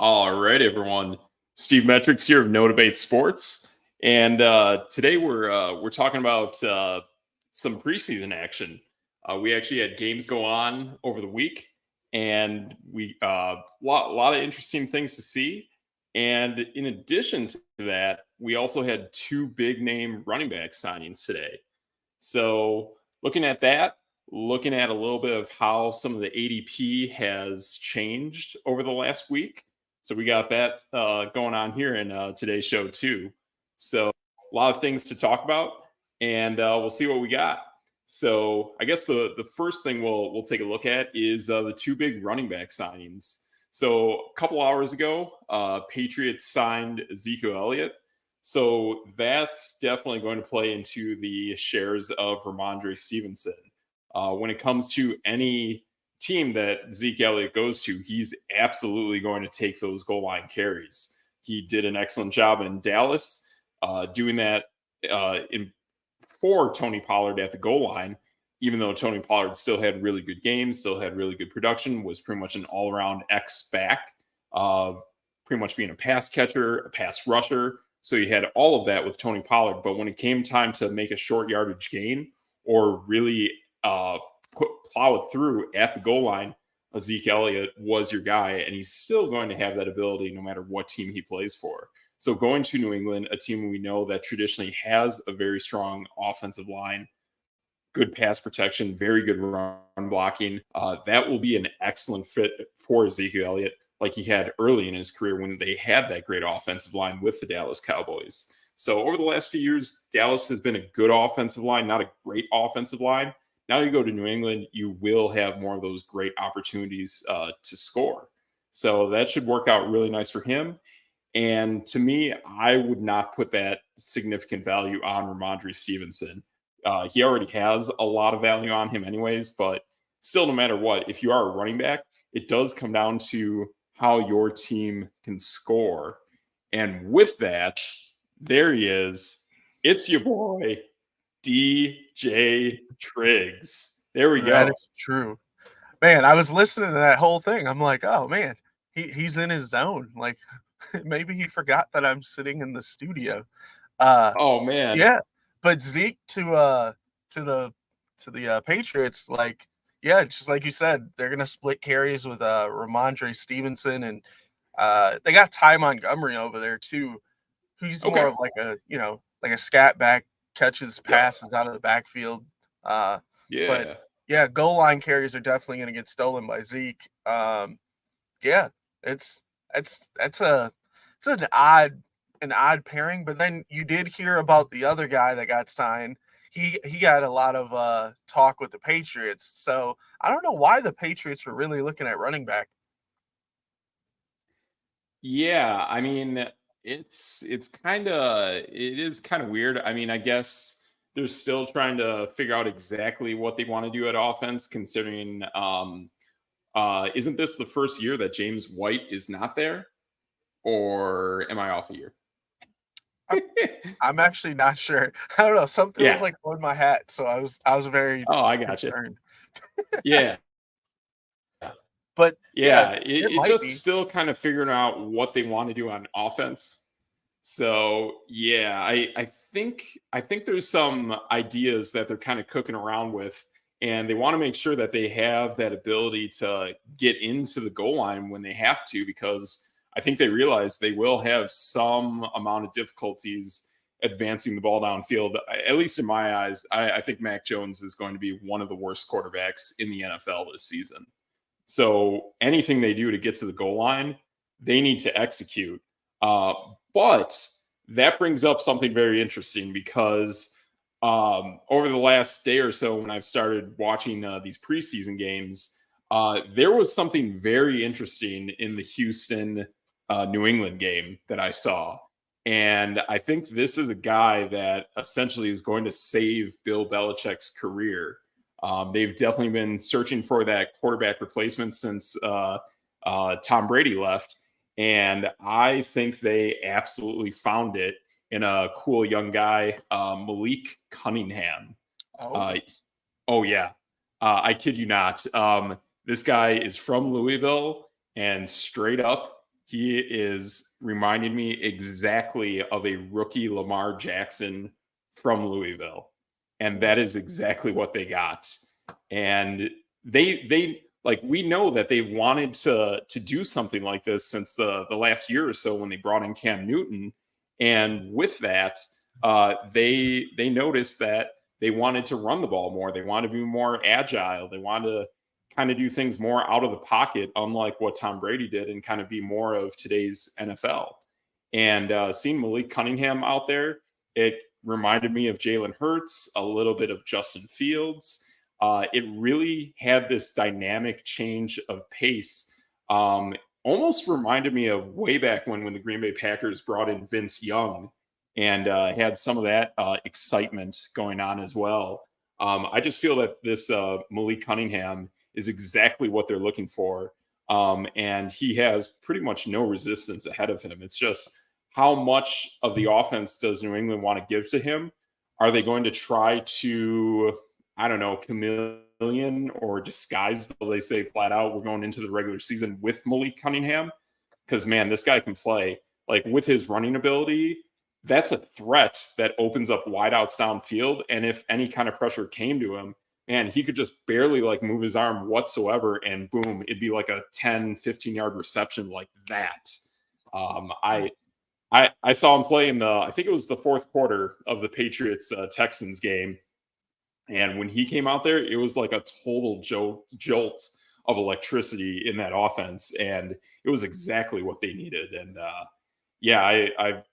All right, everyone. Steve M3TR1CS here of Db8 Sports, and today we're talking about some preseason action. We actually had games go on over the week, and we lot of interesting things to see. And in addition to that, we also had two big name running back signings today. So looking at that, looking at a little bit of how some of the ADP has changed over the last week. So we got that going on here in today's show too. So a lot of things to talk about, and we'll see what we got. So I guess the first thing we'll take a look at is the two big running back signings. So a couple hours ago, Patriots signed Ezekiel Elliott. So that's definitely going to play into the shares of Ramondre Stevenson. When it comes to any team that Zeke Elliott goes to, he's absolutely going to take those goal line carries. He did an excellent job in Dallas doing that for Tony Pollard at the goal line, even though Tony Pollard still had really good games, still had really good production, was pretty much an all-around X back, pretty much being a pass catcher, a pass rusher. So you had all of that with Tony Pollard. But when it came time to make a short yardage gain or really plow it through at the goal line, Zeke Elliott was your guy, and he's still going to have that ability no matter what team he plays for. So going to New England, a team we know that traditionally has a very strong offensive line, good pass protection, very good run blocking, that will be an excellent fit for Ezekiel Elliott, like he had early in his career when they had that great offensive line with the Dallas Cowboys. So over the last few years, Dallas has been a good offensive line, not a great offensive line. Now you go to New England, you will have more of those great opportunities to score. So that should work out really nice for him. And to me, I would not put that significant value on Ramondre Stevenson. He already has a lot of value on him anyways, but still, no matter what, if you are a running back, it does come down to how your team can score. And with that, there he is. It's your boy, DJTRIGGS. There we go. That is true. Man, I was listening to that whole thing. I'm like, oh man, he's in his zone. Like maybe he forgot that I'm sitting in the studio. Oh man. Yeah. But Zeke to the Patriots, like, yeah, just like you said, they're gonna split carries with Ramondre Stevenson, and they got Ty Montgomery over there too, who's more of like a like a scat back, catches passes out of the backfield. But yeah, goal line carries are definitely going to get stolen by Zeke. Yeah, it's an odd pairing. But then you did hear about the other guy that got signed. He got a lot of talk with the Patriots. So I don't know why the Patriots were really looking at running back. Yeah, I mean, it is kind of weird. I mean, I guess they're still trying to figure out exactly what they want to do at offense, considering isn't this the first year that James White is not there? Or am I off a year? I'm actually not sure. I don't know. Something was like on my hat, so I was very I got concerned. Yeah. But it just be. Still kind of figuring out what they want to do on offense. So yeah, I think there's some ideas that they're kind of cooking around with, and they want to make sure that they have that ability to get into the goal line when they have to, because I think they realize they will have some amount of difficulties advancing the ball downfield. At least in my eyes, I think Mac Jones is going to be one of the worst quarterbacks in the NFL this season. So anything they do to get to the goal line, they need to execute. But that brings up something very interesting, because over the last day or so, when I've started watching these preseason games, there was something very interesting in the Houston New England game that I saw. And I think this is a guy that essentially is going to save Bill Belichick's career. They've definitely been searching for that quarterback replacement since Tom Brady left. And I think they absolutely found it in a cool young guy, Malik Cunningham. Yeah. I kid you not. This guy is from Louisville, and straight up, he is reminding me exactly of a rookie Lamar Jackson from Louisville. And that is exactly what they got. And they like, we know that they wanted to do something like this since the last year or so when they brought in Cam Newton. And with that, they noticed that they wanted to run the ball more. They wanted to be more agile. They wanted to kind of do things more out of the pocket, unlike what Tom Brady did, and kind of be more of today's NFL. And seeing Malik Cunningham out there, it reminded me of Jalen Hurts, a little bit of Justin Fields. It really had this dynamic change of pace. Almost reminded me of way back when the Green Bay Packers brought in Vince Young and had some of that excitement going on as well. I just feel that this Malik Cunningham is exactly what they're looking for. And he has pretty much no resistance ahead of him. It's just, how much of the offense does New England want to give to him? Are they going to try to, I don't know, chameleon or disguise? They say flat out, we're going into the regular season with Malik Cunningham. Because, man, this guy can play. Like, with his running ability, that's a threat that opens up wideouts downfield. And if any kind of pressure came to him, man, he could just barely like move his arm whatsoever, and boom, it'd be like a 10, 15-yard reception like that. I saw him play in I think it was the fourth quarter of the Patriots Texans game. And when he came out there, it was like a total jolt of electricity in that offense. And it was exactly what they needed. And yeah,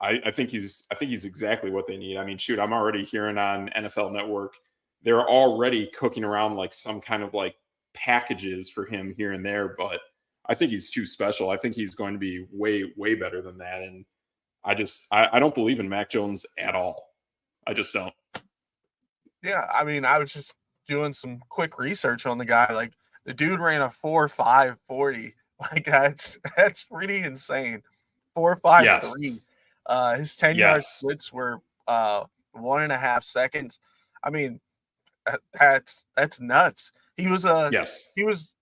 I think he's exactly what they need. I mean, shoot, I'm already hearing on NFL Network, they're already cooking around like some kind of like packages for him here and there, but I think he's too special. I think he's going to be way, way better than that. And I don't believe in Mac Jones at all. I just don't. Yeah, I mean, I was just doing some quick research on the guy. Like, the dude ran a 4.5 40. Like, that's pretty insane. 4.53. Yes. His 10-yard splits were 1.5 seconds. I mean, that's nuts. He was a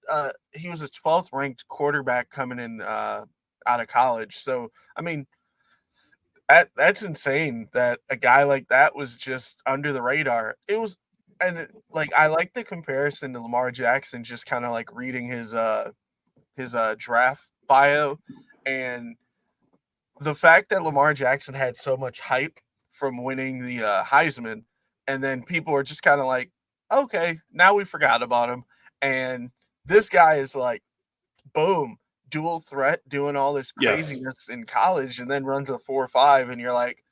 12th ranked quarterback coming in out of college. So I mean, that's insane that a guy like that was just under the radar. It was, and like, I like the comparison to Lamar Jackson, just kind of like reading his draft bio, and the fact that Lamar Jackson had so much hype from winning the Heisman, and then people are just kind of like, okay, now we forgot about him. And this guy is like, boom, dual threat, doing all this craziness in college, and then runs a 4.5, and you're like,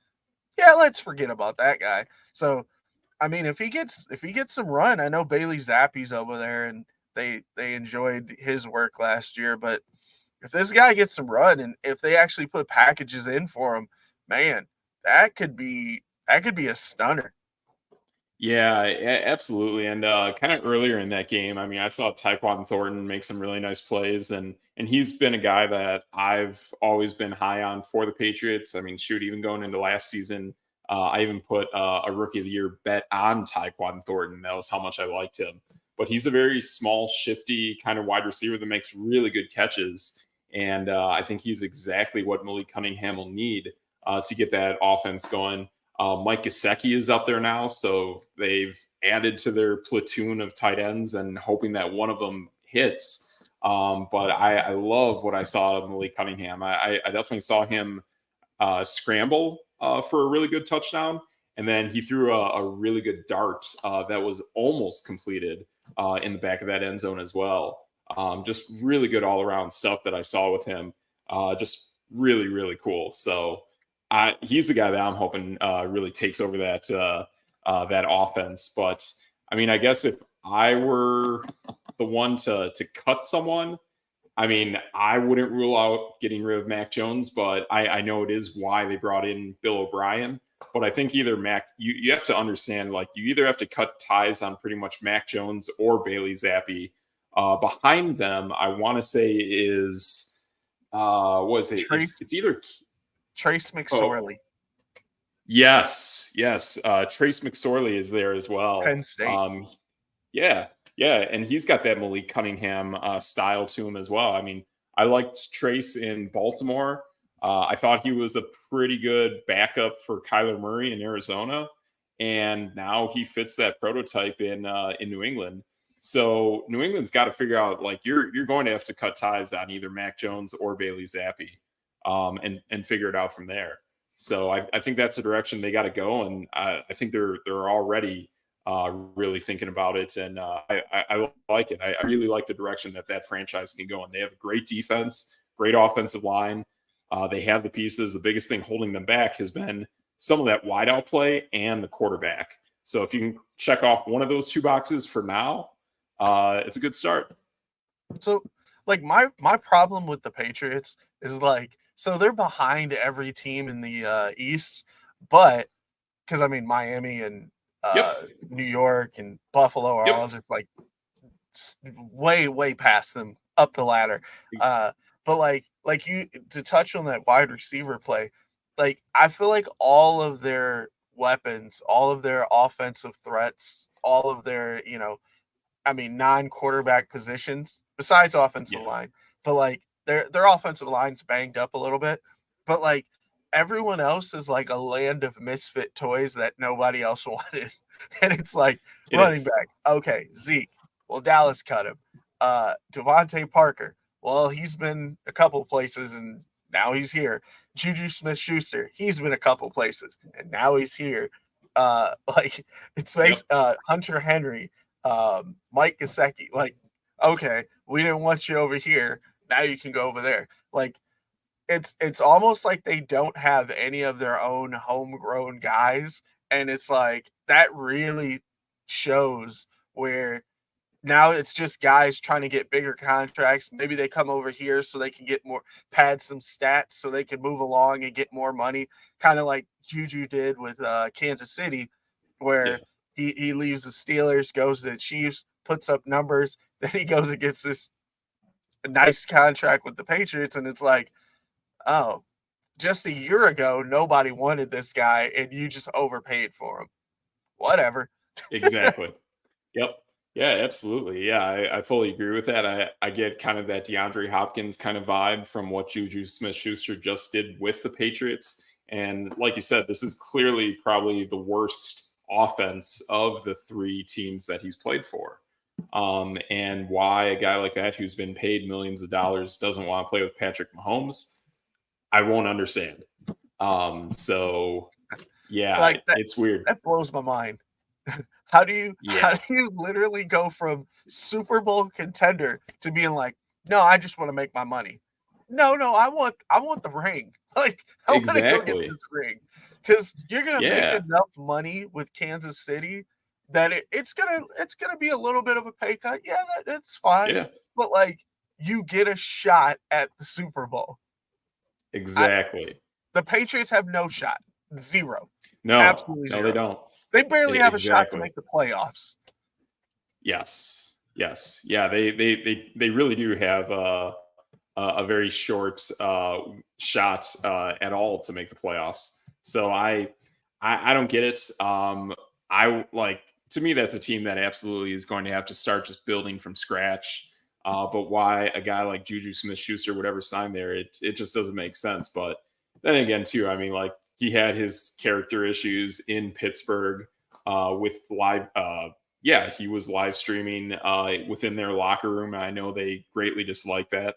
yeah, let's forget about that guy. So, I mean, if he gets some run, I know Bailey Zappi's over there, and they enjoyed his work last year, but if this guy gets some run, and if they actually put packages in for him, man, that could be a stunner. Yeah, absolutely. And kind of earlier in that game, I mean, I saw Tyquan Thornton make some really nice plays, and he's been a guy that I've always been high on for the Patriots. I mean, shoot, even going into last season, I even put a Rookie of the Year bet on Tyquan Thornton. That was how much I liked him. But he's a very small, shifty kind of wide receiver that makes really good catches. And I think he's exactly what Malik Cunningham will need to get that offense going. Mike Gesicki is up there now, so they've added to their platoon of tight ends and hoping that one of them hits. But I love what I saw of Malik Cunningham. I definitely saw him scramble for a really good touchdown, and then he threw a really good dart that was almost completed in the back of that end zone as well. Just really good all-around stuff that I saw with him. Just really, really cool. So he's the guy that I'm hoping really takes over that offense. But I mean, I guess if I were the one to cut someone, I mean, I wouldn't rule out getting rid of Mac Jones, but I know it is why they brought in Bill O'Brien. But I think either you have to understand, like, you either have to cut ties on pretty much Mac Jones or Bailey Zappi. Behind them, I want to say is what is it? It's either Trace McSorley. Yes. Trace McSorley is there as well. Penn State. Yeah, and he's got that Malik Cunningham style to him as well. I mean, I liked Trace in Baltimore. I thought he was a pretty good backup for Kyler Murray in Arizona, and now he fits that prototype in New England. So New England's got to figure out, like, you're going to have to cut ties on either Mac Jones or Bailey Zappi, and figure it out from there. So I think that's the direction they got to go, and I think they're already really thinking about it, and I like it. I really like the direction that franchise can go in. They have a great defense, great offensive line. They have the pieces. The biggest thing holding them back has been some of that wideout play and the quarterback. So if you can check off one of those two boxes for now, it's a good start. So, like, my problem with the Patriots is, like, so they're behind every team in the East, but because I mean Miami and New York and Buffalo are all just like way past them up the ladder. But like you, to touch on that wide receiver play, like, I feel like all of their weapons, all of their offensive threats, all of their, I mean, non-quarterback positions besides offensive line, but like their offensive line's banged up a little bit, but like everyone else is like a land of misfit toys that nobody else wanted. And it's like running back. Okay, Zeke. Well, Dallas cut him. Devontae Parker. Well, he's been a couple places and now he's here. Juju Smith-Schuster. He's been a couple places and now he's here. Like, it's Hunter Henry. Mike Gesicki, like, okay, we didn't want you over here. Now you can go over there. Like, it's almost like they don't have any of their own homegrown guys. And it's like that really shows where now it's just guys trying to get bigger contracts. Maybe they come over here so they can get more, pad some stats so they can move along and get more money. Kind of like Juju did with Kansas City, where he leaves the Steelers, goes to the Chiefs, puts up numbers. Then he goes and gets this nice contract with the Patriots. And it's like, oh, just a year ago, nobody wanted this guy and you just overpaid for him. Whatever. Exactly. Yep. Yeah, absolutely. Yeah, I fully agree with that. I get kind of that DeAndre Hopkins kind of vibe from what Juju Smith-Schuster just did with the Patriots. And like you said, this is clearly probably the worst offense of the three teams that he's played for. And why a guy like that who's been paid millions of dollars doesn't want to play with Patrick Mahomes, I won't understand. So yeah, like it's weird. That blows my mind. How do you literally go from Super Bowl contender to being like, no, I just want to make my money. No, I want the ring. Like, I want to go get this ring. Because you're gonna make enough money with Kansas City that it's gonna be a little bit of a pay cut. Yeah, that's fine. Yeah. But like, you get a shot at the Super Bowl. Exactly. The Patriots have no shot. Zero. No, absolutely zero. No, they don't. They barely have a shot to make the playoffs. Yes. Yeah, they really do have a very short shot at all to make the playoffs. So I don't get it. To me, that's a team that absolutely is going to have to start just building from scratch. But why a guy like Juju Smith-Schuster would ever sign there, it just doesn't make sense. But then again, too, I mean, like, he had his character issues in Pittsburgh with live. He was live streaming within their locker room. I know they greatly dislike that.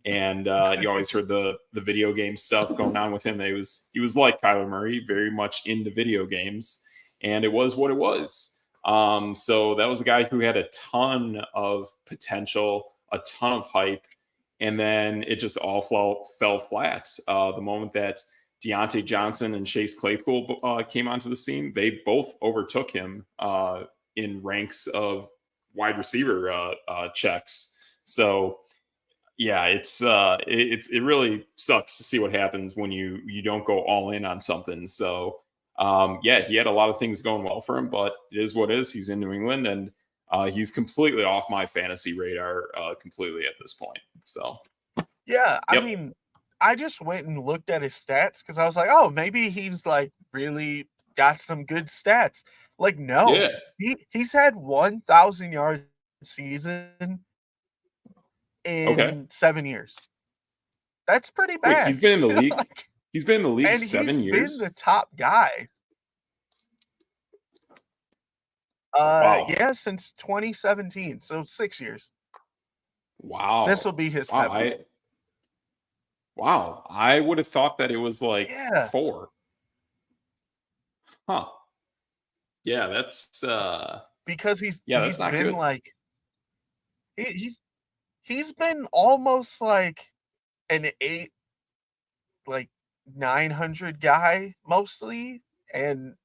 And you always heard the video game stuff going on with him. He was like Kyler Murray, very much into video games. And it was what it was. So that was a guy who had a ton of potential, a ton of hype. And then it just all fell flat. The moment that Deontay Johnson and Chase Claypool came onto the scene, they both overtook him in ranks of wide receiver checks. So yeah, it really sucks to see what happens when you don't go all in on something. So he had a lot of things going well for him, but it is what it is. He's in New England, and he's completely off my fantasy radar completely at this point. So yeah, I mean, I just went and looked at his stats because I was like, oh, maybe he's like really got some good stats. Like, no, he's had 1,000 yard season in 7 years. That's pretty Wait, bad. he's been in the league. Like, He's been in the league and he's 7 been the years. top guy. Wow. Yeah, since 2017, so 6 years. This will Wow. be his Wow. 7th. I would have thought that it was like Yeah, 4. Huh. Yeah, because that's he's not been good. like he's he's been almost like an 8, like 900 guy mostly, and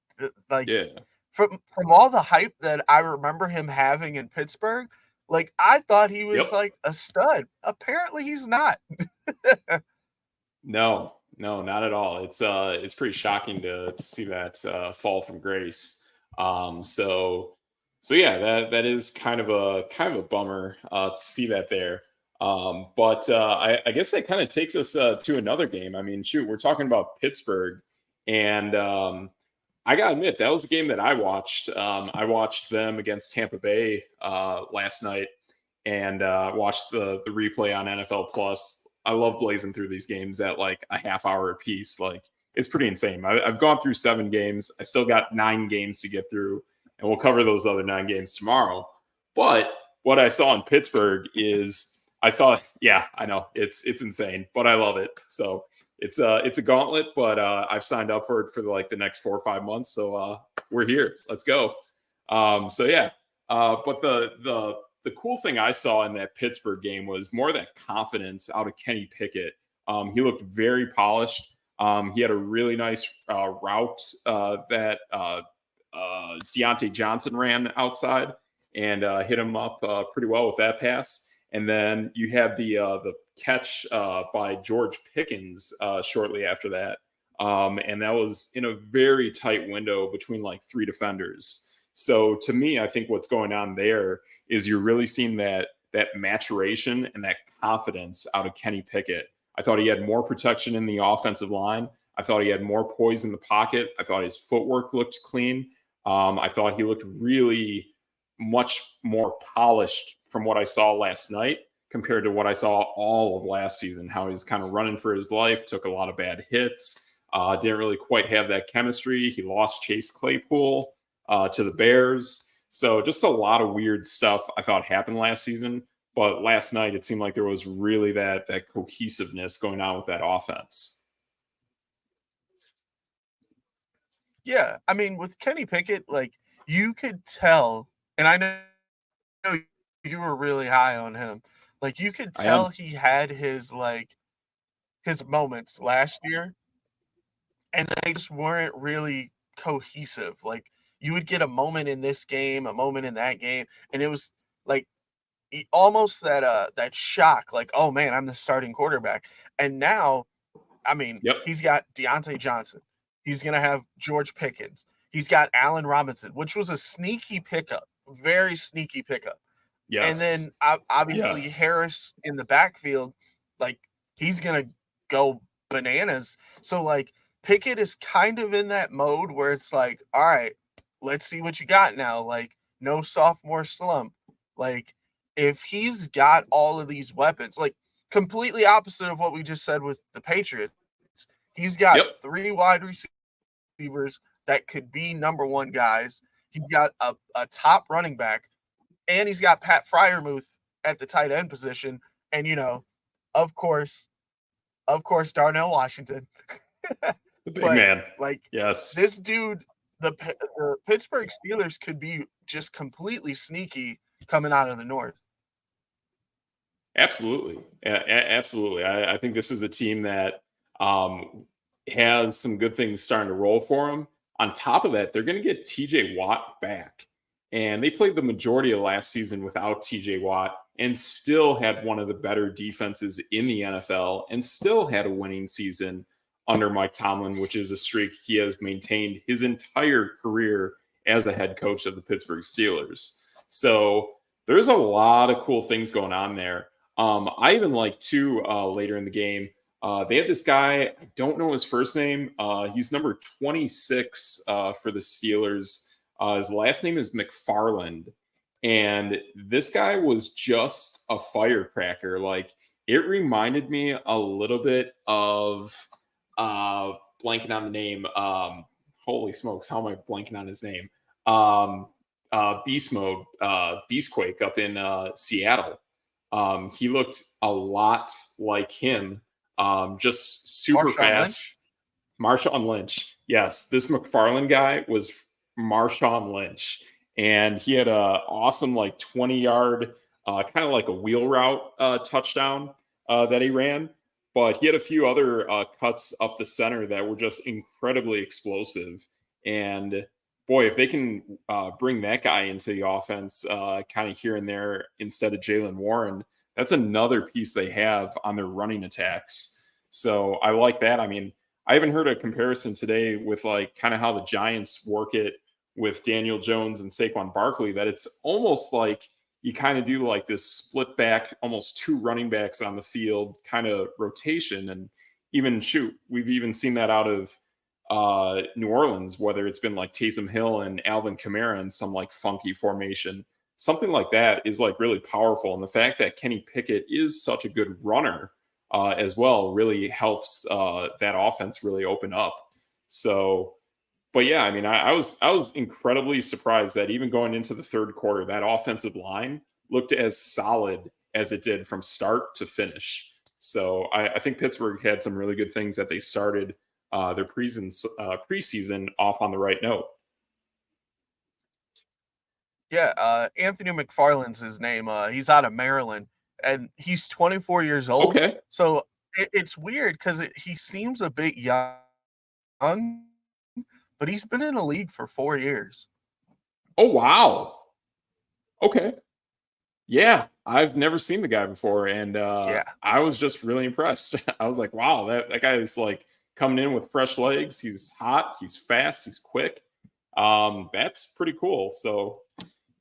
like Yeah. from all the hype that I remember him having in Pittsburgh, like I thought he was Yep. like a stud. Apparently, he's not. No, no, not at all. It's pretty shocking to see that fall from grace. So yeah, that is kind of a bummer to see that there. But I guess that kind of takes us to another game. I mean, shoot, we're talking about Pittsburgh, and I gotta admit that was a game that I watched. I watched them against Tampa Bay last night, and watched the replay on NFL Plus. I love blazing through these games at like a half hour a piece. Like, it's pretty insane. I've gone through 7 games. I still got 9 games to get through, and we'll cover those other 9 games tomorrow. But what I saw in Pittsburgh is yeah, I know it's insane, but I love it. So it's a gauntlet, but I've signed up for it for the next 4 or 5 months. So we're here. Let's go. So yeah. But the cool thing I saw in that Pittsburgh game was more of that confidence out of Kenny Pickett. He looked very polished. He had a really nice route that Deontay Johnson ran outside and hit him up pretty well with that pass. And then you had the catch by George Pickens shortly after that. And that was in a very tight window between like 3 defenders. So to me, I think what's going on there is you're really seeing that maturation and that confidence out of Kenny Pickett. I thought he had more protection in the offensive line. I thought he had more poise in the pocket. I thought his footwork looked clean. I thought he looked really much more polished from what I saw last night compared to what I saw all of last season, how he was kind of running for his life, took a lot of bad hits, didn't really quite have that chemistry. He lost Chase Claypool to the Bears. So just a lot of weird stuff I thought happened last season. But last night, it seemed like there was really that cohesiveness going on with that offense. Yeah, I mean, with Kenny Pickett, like you could tell, and I know you were really high on him. Like you could I tell am. he had his moments last year, and they just weren't really cohesive. Like you would get a moment in this game, a moment in that game, and it was like almost that shock, like, oh man, I'm the starting quarterback. And now, I mean, Yep. he's got Deontay Johnson. He's gonna have George Pickens. He's got Allen Robinson, which was a sneaky pickup, very sneaky pickup. And Yes. then obviously Yes. Harris in the backfield, like he's gonna go bananas. So like Pickett is kind of in that mode where it's like, all right, let's see what you got now. Like no sophomore slump. Like if he's got all of these weapons, like completely opposite of what we just said with the Patriots, he's got Yep. 3 wide receivers that could be number 1 guys. He's got a top running back, and he's got Pat Fryermuth at the tight end position, and of course, Darnell Washington. The big But man. like Yes. this dude, the Pittsburgh Steelers could be just completely sneaky coming out of the North. Absolutely. Absolutely. I think this is a team that has some good things starting to roll for them. On top of that, they're going to get TJ Watt back. And they played the majority of last season without TJ Watt and still had one of the better defenses in the NFL and still had a winning season under Mike Tomlin, which is a streak he has maintained his entire career as a head coach of the Pittsburgh Steelers. So there's a lot of cool things going on there. I even like too later in the game. They had this guy, I don't know his first name. He's number 26 for the Steelers. His last name is McFarland. And this guy was just a firecracker. Like it reminded me a little bit of blanking on the name. Holy smokes, how am I blanking on his name? Beast Mode, Beastquake up in Seattle. He looked a lot like him, just super Marshawn fast. Marshawn Lynch. Yes, this McFarland guy was Marshawn Lynch, and he had a awesome like 20-yard, kind of like a wheel route touchdown that he ran. But he had a few other cuts up the center that were just incredibly explosive. And boy, if they can bring that guy into the offense, kind of here and there instead of Jalen Warren, that's another piece they have on their running attacks. So I like that. I mean, I haven't heard a comparison today with like kind of how the Giants work it with Daniel Jones and Saquon Barkley, that it's almost like you kind of do like this split back, almost two running backs on the field kind of rotation. And even we've even seen that out of New Orleans, whether it's been like Taysom Hill and Alvin Kamara in some like funky formation. Something like that is like really powerful. And the fact that Kenny Pickett is such a good runner as well really helps that offense really open up. So, but yeah, I mean, I was incredibly surprised that even going into the third quarter, that offensive line looked as solid as it did from start to finish. So I think Pittsburgh had some really good things that they started their preseason off on the right note. Yeah, Anthony McFarland's his name. He's out of Maryland, and he's 24 years old. Okay. So it's weird because he seems a bit young, but he's been in the league for 4 years. Oh, wow. Okay. Yeah, I've never seen the guy before, and Yeah. I was just really impressed. I was like, wow, that guy is like coming in with fresh legs. He's hot, he's fast, he's quick. That's pretty cool. So,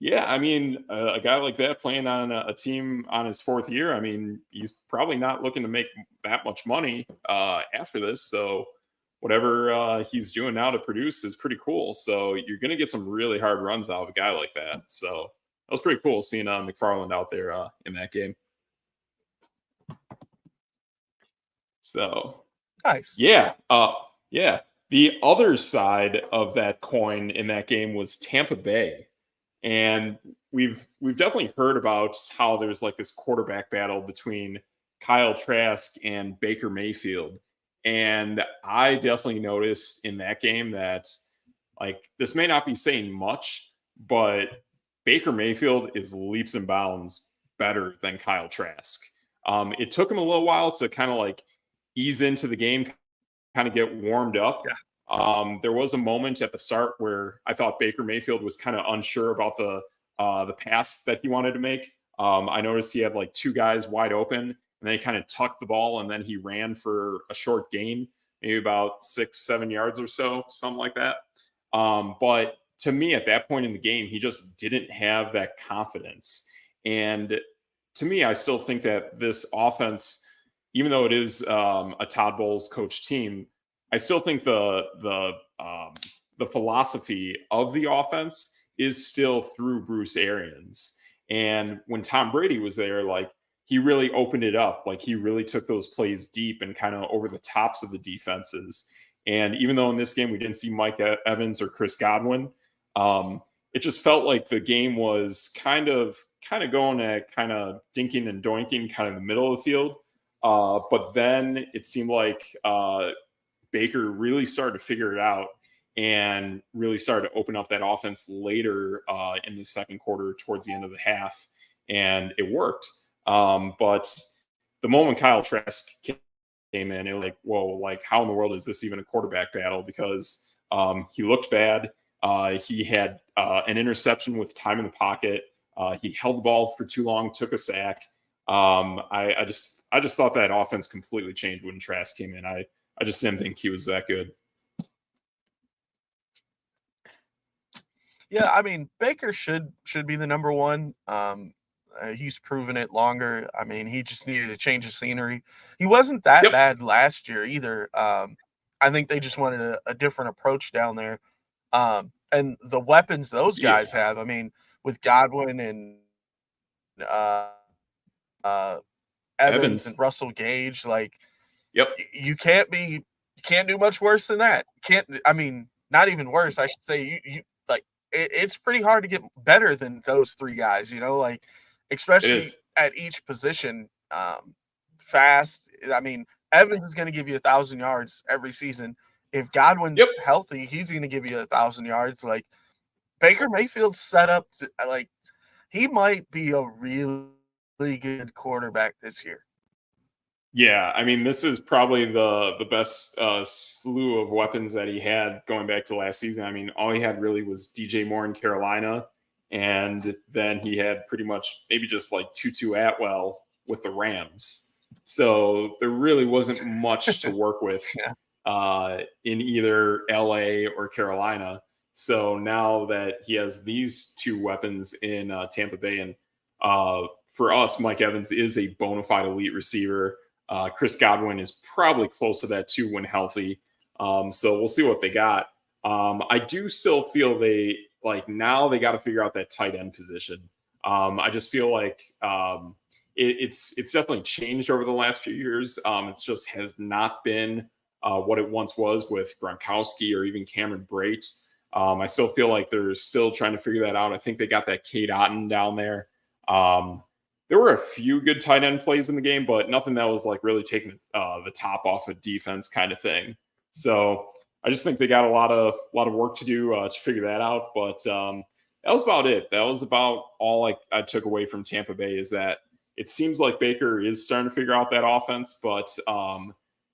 yeah, I mean, a guy like that playing on a team on his fourth year, I mean, he's probably not looking to make that much money after this. So, whatever he's doing now to produce is pretty cool. So, you're going to get some really hard runs out of a guy like that. So, that was pretty cool seeing McFarland out there in that game. So, Nice. yeah. Yeah. The other side of that coin in that game was Tampa Bay. And we've definitely heard about how there's like this quarterback battle between Kyle Trask and Baker Mayfield. And I definitely noticed in that game that like this may not be saying much, but Baker Mayfield is leaps and bounds better than Kyle Trask. It took him a little while to kind of like ease into the game, kind of get warmed up. Yeah. There was a moment at the start where I thought Baker Mayfield was kind of unsure about the pass that he wanted to make. I noticed he had like two guys wide open, and then he kind of tucked the ball, and then he ran for a short gain, maybe about 6-7 yards or so, something like that. But to me, at that point in the game, he just didn't have that confidence. And to me, I still think that this offense, even though it is a Todd Bowles coach team, I still think the philosophy of the offense is still through Bruce Arians. And when Tom Brady was there, like he really opened it up. Like he really took those plays deep and kind of over the tops of the defenses. And even though in this game we didn't see Mike Evans or Chris Godwin, it just felt like the game was kind of going at kind of dinking and doinking, kind of in the middle of the field. But then it seemed like Baker really started to figure it out and really started to open up that offense later in the second quarter towards the end of the half. And it worked. But the moment Kyle Trask came in, it was like, whoa, like how in the world is this even a quarterback battle? Because he looked bad. He had an interception with time in the pocket. He held the ball for too long, took a sack. I just thought that offense completely changed when Trask came in. I just didn't think he was that good. Yeah, I mean Baker should be the number one. He's proven it longer. I mean, he just needed to change the scenery. He wasn't that bad last year either. I think they just wanted a different approach down there. And the weapons those guys have, I mean, with Godwin and Evans and Russell Gage. Like, yep, you can't do much worse than that. I mean, not even worse. I should say you like it's pretty hard to get better than those three guys. Like especially at each position. Fast. I mean, Evans is going to give you 1,000 yards every season. If Godwin's healthy, he's going to give you 1,000 yards. Like Baker Mayfield's set up to, like, he might be a really good quarterback this year. Yeah, I mean, this is probably the best slew of weapons that he had going back to last season. I mean, all he had really was DJ Moore in Carolina, and then he had pretty much maybe just like Tutu Atwell with the Rams. So there really wasn't much to work with in either LA or Carolina. So now that he has these two weapons in Tampa Bay, and for us, Mike Evans is a bona fide elite receiver. Chris Godwin is probably close to that too when healthy. So we'll see what they got. I do still feel now they got to figure out that tight end position. I just feel like it's definitely changed over the last few years. It just has not been what it once was with Gronkowski or even Cameron Brate. I still feel like they're still trying to figure that out. I think they got that Cade Otton down there. There were a few good tight end plays in the game, but nothing that was like really taking the top off of defense kind of thing. So I just think they got a lot of work to do to figure that out. But that was about it. That was about all I took away from Tampa Bay, is that it seems like Baker is starting to figure out that offense, but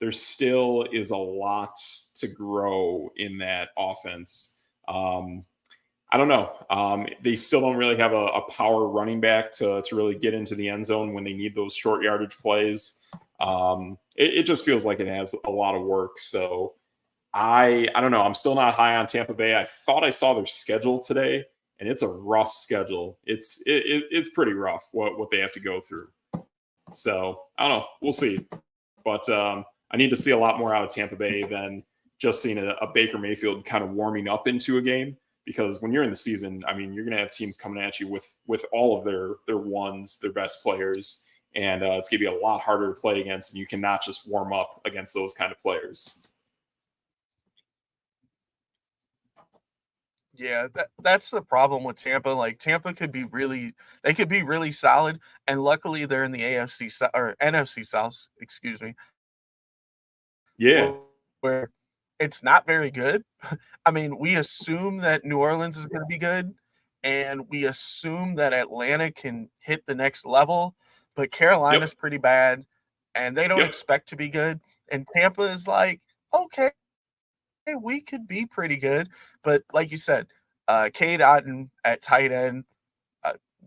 there still is a lot to grow in that offense. I don't know. They still don't really have a power running back to really get into the end zone when they need those short yardage plays. It just feels like it has a lot of work. So I don't know. I'm still not high on Tampa Bay. I thought I saw their schedule today, and it's a rough schedule. It's pretty rough what they have to go through. So I don't know. We'll see. But I need to see a lot more out of Tampa Bay than just seeing a Baker Mayfield kind of warming up into a game. Because when you're in the season, I mean, you're going to have teams coming at you with all of their ones, their best players, and it's going to be a lot harder to play against, and you cannot just warm up against those kind of players. Yeah, that's the problem with Tampa. Like Tampa could be really solid, and luckily they're in the AFC or NFC South, excuse me. Yeah, where it's not very good. I mean, we assume that New Orleans is going to be good, and we assume that Atlanta can hit the next level, but Carolina's pretty bad, and they don't expect to be good. And Tampa is like, okay, we could be pretty good, but like you said, Cade Otton at tight end,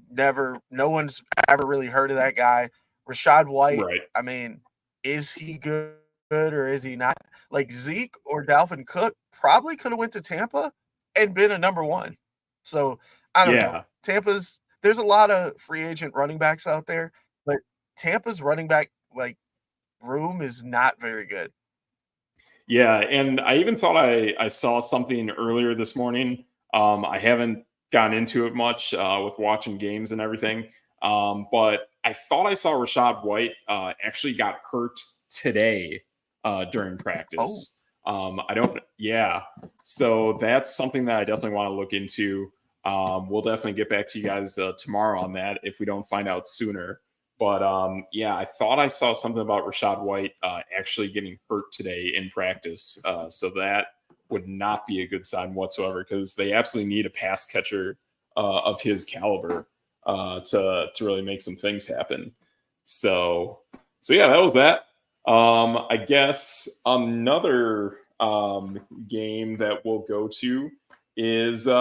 no one's ever really heard of that guy. Rashad White, right. I mean, is he good or is he not? Like Zeke or Dalvin Cook probably could have went to Tampa and been a number one. So I don't know. There's a lot of free agent running backs out there, but Tampa's running back room is not very good. Yeah, and I even thought I saw something earlier this morning. I haven't gotten into it much with watching games and everything, but I thought I saw Rashad White actually got hurt today during practice. So that's something that I definitely want to look into. We'll definitely get back to you guys tomorrow on that if we don't find out sooner. But I thought I saw something about Rashad White actually getting hurt today in practice. So that would not be a good sign whatsoever, because they absolutely need a pass catcher of his caliber to really make some things happen. So yeah, that was that. I guess another game that we'll go to is quick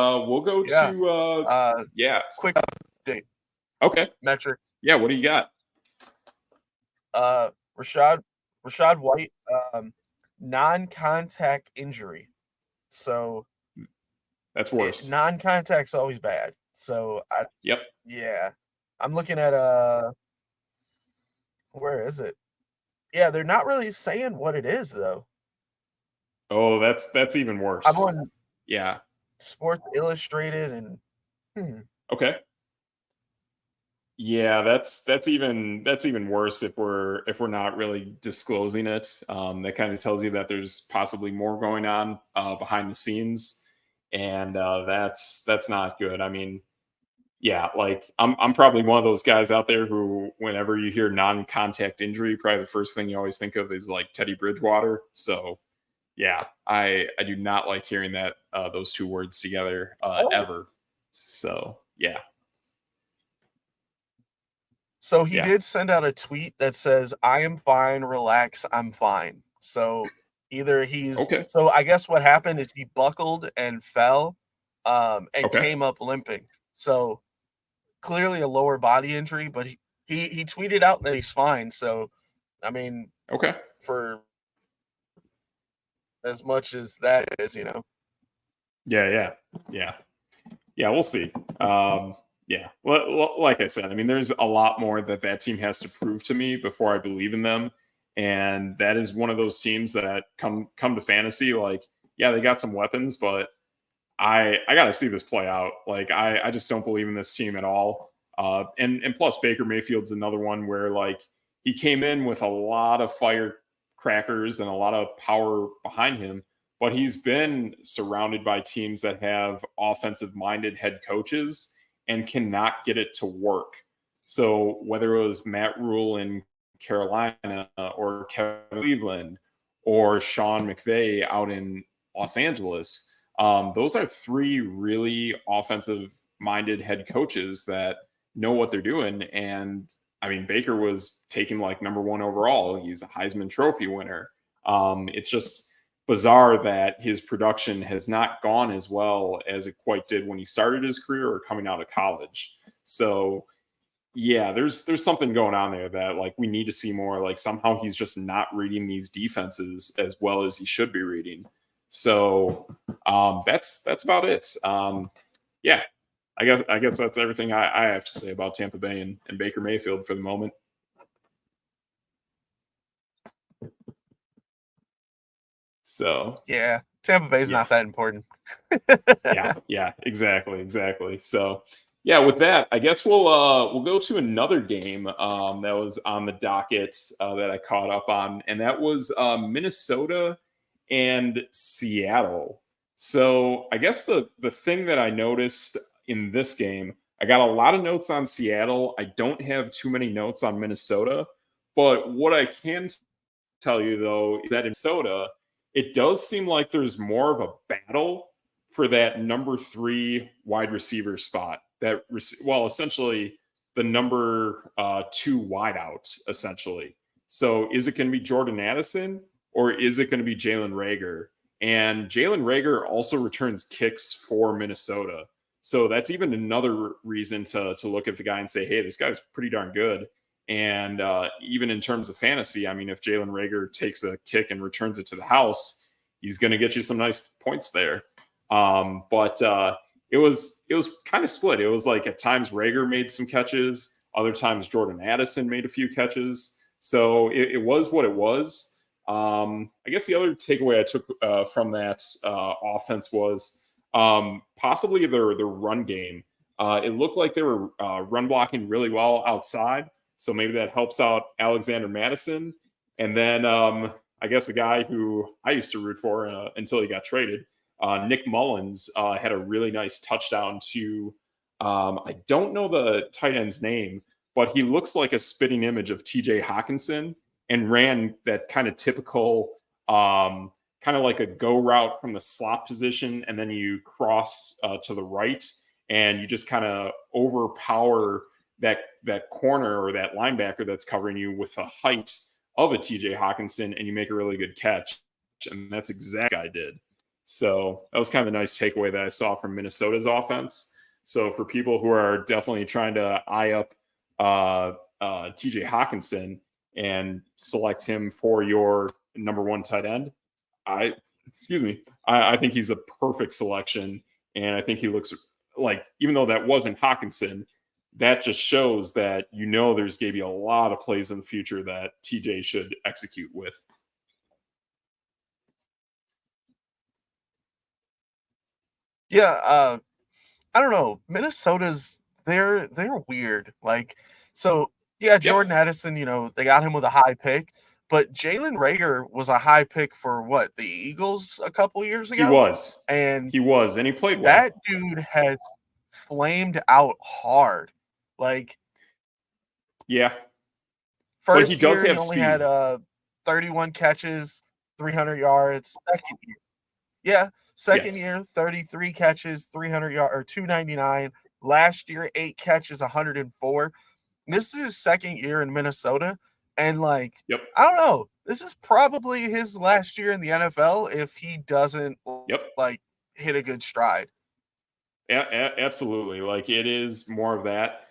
update. Okay. Metrics. Yeah, what do you got? Rashad White, non-contact injury. So that's worse. Non-contact's always bad. So yeah. I'm looking at where is it? Yeah, they're not really saying what it is though. Oh, that's even worse. I'm on Sports Illustrated and Okay. Yeah, that's even worse if we're not really disclosing it. That kind of tells you that there's possibly more going on behind the scenes, and that's not good. I mean, yeah, like I'm probably one of those guys out there who, whenever you hear non-contact injury, probably the first thing you always think of is like Teddy Bridgewater. So yeah, I do not like hearing that those two words together ever. So yeah, So he yeah, did send out a tweet that says, "I am fine, relax, I'm fine." So either he's okay, so I guess what happened is he buckled and fell, and okay, came up limping. So clearly a lower body injury, but he tweeted out that he's fine. So I mean, okay. for as much as that is, you know. Yeah, yeah, yeah, yeah. We'll see. Yeah, like I said, I mean, there's a lot more that that team has to prove to me before I believe in them, and that is one of those teams that come to fantasy. Like, yeah, they got some weapons, but I got to see this play out. Like, I just don't believe in this team at all. And plus Baker Mayfield's another one where like he came in with a lot of firecrackers and a lot of power behind him, but he's been surrounded by teams that have offensive minded head coaches and cannot get it to work. So whether it was Matt Rule in Carolina or Cleveland or Sean McVay out in Los Angeles, those are three really offensive minded head coaches that know what they're doing. And I mean, Baker was taken like number one overall. He's a Heisman Trophy winner. It's just bizarre that his production has not gone as well as it quite did when he started his career or coming out of college. So yeah, there's something going on there that like we need to see more. Like somehow he's just not reading these defenses as well as he should be reading. So that's about it. Yeah, I guess that's everything I have to say about Tampa Bay and Baker Mayfield for the moment. So Yeah, Tampa Bay's yeah, not that important. yeah, exactly. So yeah, with that, I guess we'll go to another game that was on the docket that I caught up on, and that was Minnesota and Seattle. So I guess the thing that I noticed in this game, I got a lot of notes on Seattle. I don't have too many notes on Minnesota, but what I can tell you though is that in Minnesota, it does seem like there's more of a battle for that number 3 wide receiver spot. Well, essentially the number 2 wideout, essentially. So is it going to be Jordan Addison or is it going to be Jalen Reagor? And Jalen Reagor also returns kicks for Minnesota. So that's even another reason to look at the guy and say, hey, this guy's pretty darn good. And even in terms of fantasy, I mean, if Jalen Reagor takes a kick and returns it to the house, he's going to get you some nice points there. But it was kind of split. It was like at times Reagor made some catches, other times Jordan Addison made a few catches. So it was what it was. I guess the other takeaway I took from that offense was possibly their run game. It looked like they were run blocking really well outside. So maybe that helps out Alexander Madison. And then I guess a guy who I used to root for until he got traded, Nick Mullins, had a really nice touchdown to, I don't know the tight end's name, but he looks like a spitting image of TJ Hawkinson and ran that kind of typical, kind of like a go route from the slot position. And then you cross to the right and you just kind of overpower that corner or that linebacker that's covering you with the height of a TJ Hawkinson, and you make a really good catch. And that's exactly what I did. So that was kind of a nice takeaway that I saw from Minnesota's offense. So for people who are definitely trying to eye up TJ Hawkinson and select him for your number 1 tight end, I excuse me, I think he's a perfect selection. And I think he looks like, even though that wasn't Hawkinson, that just shows that there's going to be a lot of plays in the future that TJ should execute with. Yeah, I don't know. Minnesota's they're weird. Like So yeah, Jordan Addison, they got him with a high pick, but Jalen Reagor was a high pick for what, the Eagles a couple years He ago, was. and And he played well. that dude has flamed out hard. Like Yeah. But he first does year, he have only had speed. 31 catches, 300 yards. Second year, yeah, second Yes. year, 33 catches, 300 yards or 299. Last year, 8 catches, 104. This is his second year in Minnesota, and like Yep. I don't know, this is probably his last year in the NFL if he doesn't Yep. like hit a good stride. Absolutely. Like it is more of that.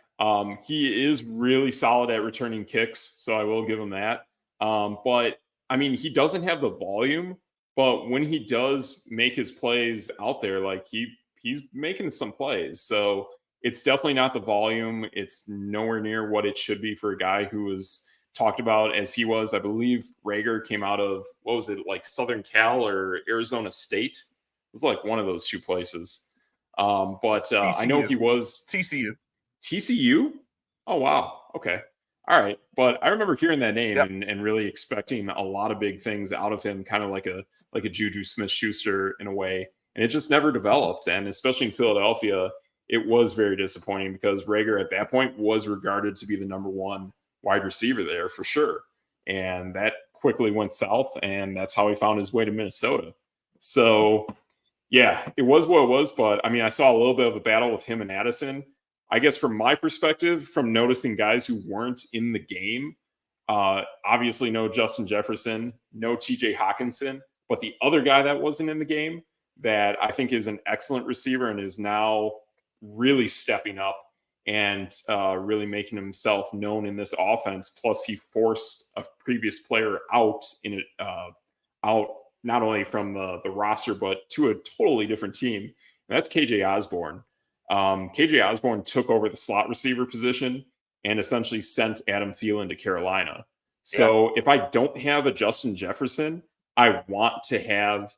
He is really solid at returning kicks, so I will give him that. But I mean, he doesn't have the volume, but when he does make his plays out there, like he's making some plays. So it's definitely not the volume. It's nowhere near what it should be for a guy who was talked about as he was. I believe Reagor came out of, what was it, like Southern Cal or Arizona State? It was like one of those two places. But I know he was TCU. TCU. Oh wow. Okay. All right. But I remember hearing that name Yep. and really expecting a lot of big things out of him, kind of like a Juju Smith-Schuster in a way, and it just never developed. And especially in Philadelphia, it was very disappointing because Reagor at that point was regarded to be the number one wide receiver there for sure, and that quickly went south, and that's how he found his way to Minnesota. So yeah, it was what it was. But I mean, I saw a little bit of a battle with him and Addison. I guess from my perspective, from noticing guys who weren't in the game, obviously no Justin Jefferson, no TJ Hawkinson, but the other guy that wasn't in the game that I think is an excellent receiver and is now really stepping up and really making himself known in this offense. Plus, he forced a previous player out out not only from the roster, but to a totally different team. And that's KJ Osborne. KJ Osborne took over the slot receiver position and essentially sent Adam Thielen to Carolina. So if I don't have a Justin Jefferson, I want to have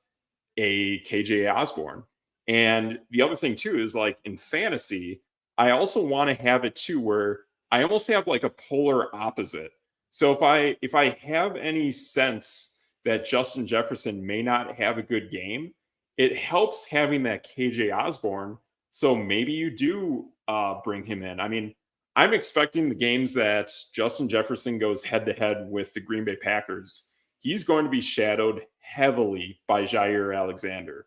a KJ Osborne. And the other thing too is like in fantasy, I also want to have it too where I almost have like a polar opposite. So if I have any sense that Justin Jefferson may not have a good game, it helps having that KJ Osborne. So maybe you do bring him in. I mean, I'm expecting the games that Justin Jefferson goes head to head with the Green Bay Packers. He's going to be shadowed heavily by Jair Alexander.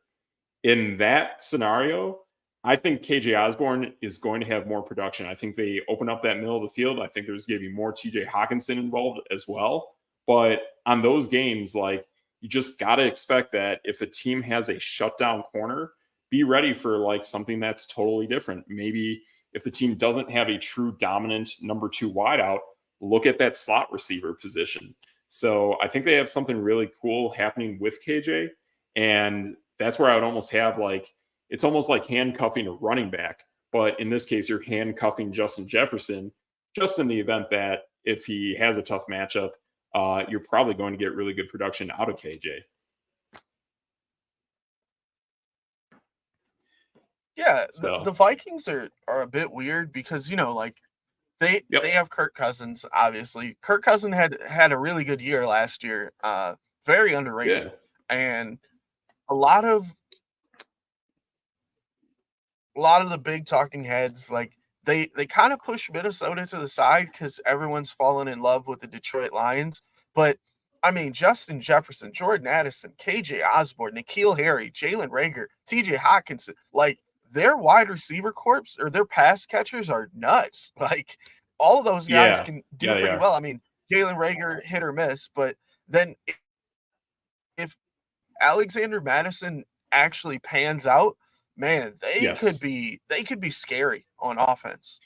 In that scenario, I think KJ Osborne is going to have more production. I think they open up that middle of the field. I think there's going to be more TJ Hawkinson involved as well. But on those games, like you just got to expect that if a team has a shutdown corner, be ready for like something that's totally different. Maybe if the team doesn't have a true dominant number two wideout, look at that slot receiver position. So I think they have something really cool happening with KJ. And that's where I would almost have like, it's almost like handcuffing a running back. But in this case, you're handcuffing Justin Jefferson just in the event that if he has a tough matchup, you're probably going to get really good production out of KJ. Yeah, So, the Vikings are a bit weird because like they have Kirk Cousins. Obviously, Kirk Cousins had a really good year last year. Very underrated, and a lot of the big talking heads like they kind of push Minnesota to the side because everyone's fallen in love with the Detroit Lions. But I mean, Justin Jefferson, Jordan Addison, KJ Osborne, N'Keal Harry, Jalen Reagor, TJ Hawkinson, like their wide receiver corps or their pass catchers are nuts. Like all of those guys can do pretty well. I mean, Jalen Reagor hit or miss, but then if Alexander Madison actually pans out, man, they could be scary on offense.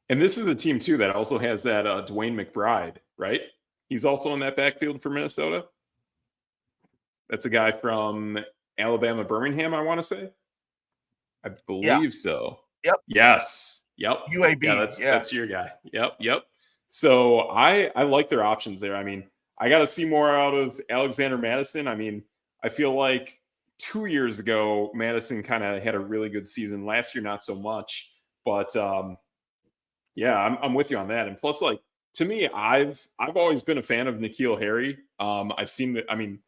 And this is a team too that also has that Dwayne McBride, right? He's also in that backfield for Minnesota. That's a guy from Alabama, Birmingham, I want to say. I believe so. Yep. Yes. Yep. UAB. Yeah, that's your guy. Yep. So I like their options there. I mean, I got to see more out of Alexander Madison. I mean, I feel like 2 years ago, Madison kind of had a really good season. Last year, not so much. But Yeah, I'm with you on that. And plus, like to me, I've always been a fan of N'Keal Harry. I've seen that. I mean,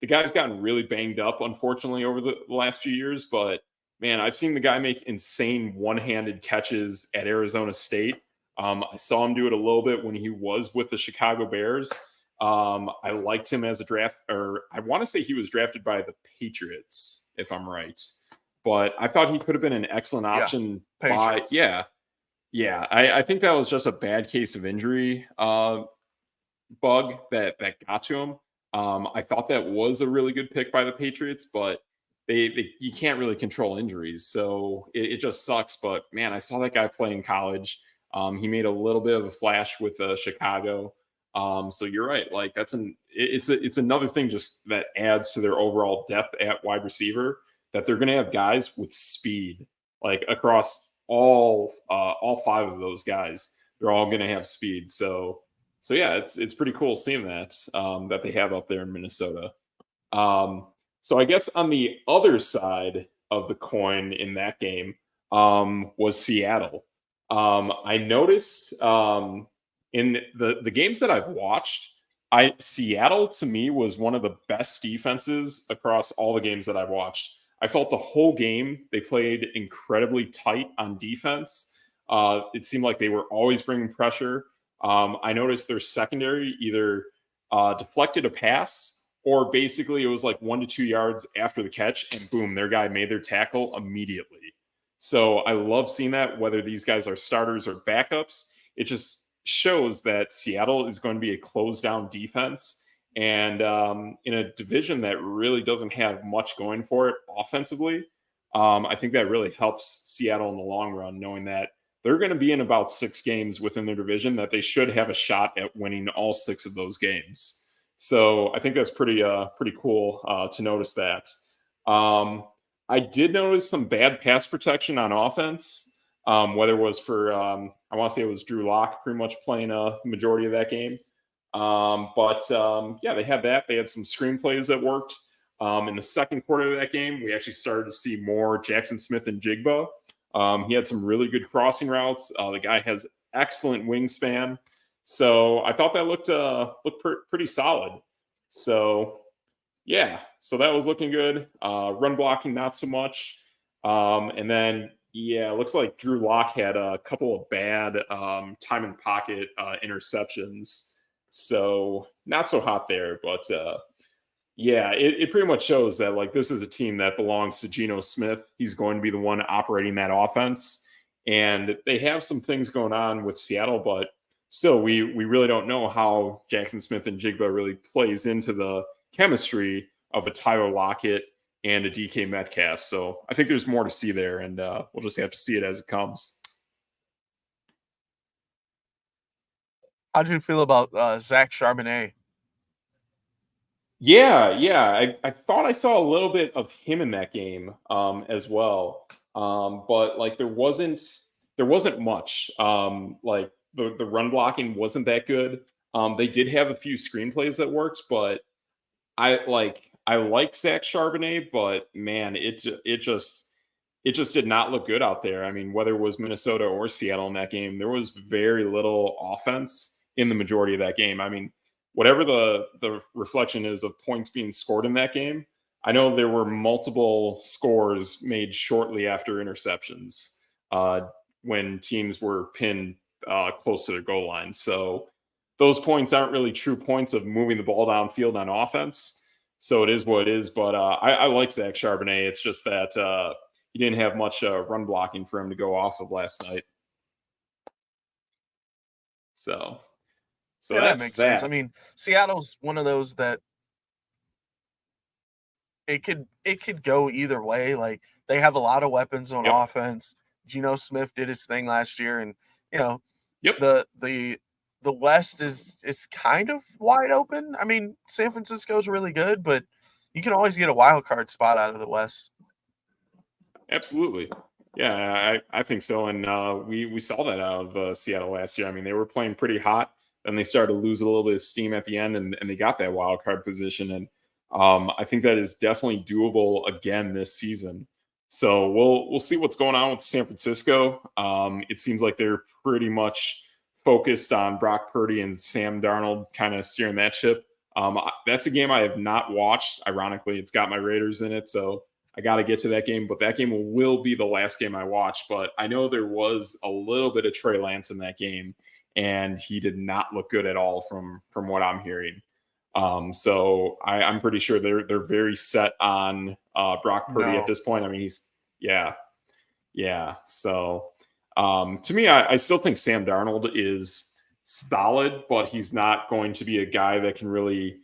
the guy's gotten really banged up, unfortunately, over the last few years. But man, I've seen the guy make insane one-handed catches at Arizona State. I saw him do it a little bit when he was with the Chicago Bears. I liked him as a draft, or I want to say he was drafted by the Patriots, if I'm right. But I thought he could have been an excellent option. Patriots. Yeah, I think that was just a bad case of injury bug that got to him. I thought that was a really good pick by the Patriots, but you can't really control injuries, so it just sucks. But man, I saw that guy play in college. He made a little bit of a flash with Chicago. So you're right. Like it's another thing just that adds to their overall depth at wide receiver, that they're going to have guys with speed, like across all five of those guys. They're all going to have speed. So yeah, it's pretty cool seeing that that they have up there in Minnesota. So I guess on the other side of the coin in that game was Seattle. I noticed in the games that I've watched, Seattle to me was one of the best defenses across all the games that I've watched. I felt the whole game they played incredibly tight on defense. It seemed like they were always bringing pressure. I noticed their secondary either deflected a pass, or basically it was like 1 to 2 yards after the catch, and boom, their guy made their tackle immediately. So I love seeing that, whether these guys are starters or backups. It just shows that Seattle is going to be a closed down defense. And in a division that really doesn't have much going for it offensively, I think that really helps Seattle in the long run, knowing that they're going to be in about 6 games within their division, that they should have a shot at winning all 6 of those games. So I think that's pretty cool to notice that. I did notice some bad pass protection on offense, whether it was for, I want to say it was Drew Lock pretty much playing a majority of that game. Yeah, they had that. They had some screenplays that worked. In the second quarter of that game, we actually started to see more Jackson Smith and Jigba. He had some really good crossing routes. The guy has excellent wingspan. So I thought that looked pretty solid. So yeah, so that was looking good. Run blocking, not so much. And then, yeah, it looks like Drew Lock had a couple of bad time in pocket interceptions. So not so hot there, but yeah, it pretty much shows that like this is a team that belongs to Geno Smith. He's going to be the one operating that offense. And they have some things going on with Seattle, but still, we really don't know how Jackson Smith and Jigba really plays into the chemistry of a Tyler Lockett and a DK Metcalf. So I think there's more to see there, and we'll just have to see it as it comes. How do you feel about Zach Charbonnet? Yeah. I thought I saw a little bit of him in that game as well. But like there wasn't much. Like the run blocking wasn't that good. They did have a few screenplays that worked, but I like Zach Charbonnet, but man, it just did not look good out there. I mean, whether it was Minnesota or Seattle in that game, there was very little offense in the majority of that game. I mean, whatever the reflection is of points being scored in that game, I know there were multiple scores made shortly after interceptions when teams were pinned close to their goal line. So those points aren't really true points of moving the ball downfield on offense. So it is what it is. But I like Zach Charbonnet. It's just that he didn't have much run blocking for him to go off of last night. So Yeah, that makes sense. I mean, Seattle's one of those that it could go either way. Like they have a lot of weapons on offense. Geno Smith did his thing last year, and you know, the West is kind of wide open. I mean, San Francisco's really good, but you can always get a wild card spot out of the West. Absolutely. Yeah, I think so. And we saw that out of Seattle last year. I mean, they were playing pretty hot, and they started to lose a little bit of steam at the end, and they got that wild card position. And I think that is definitely doable again this season. So we'll see what's going on with San Francisco. It seems like they're pretty much focused on Brock Purdy and Sam Darnold kind of steering that ship. That's a game I have not watched. Ironically, it's got my Raiders in it, so I got to get to that game. But that game will be the last game I watch. But I know there was a little bit of Trey Lance in that game, and he did not look good at all from what I'm hearing. So I'm pretty sure they're very set on Brock Purdy at this point. I mean, yeah. So to me, I still think Sam Darnold is solid, but he's not going to be a guy that can really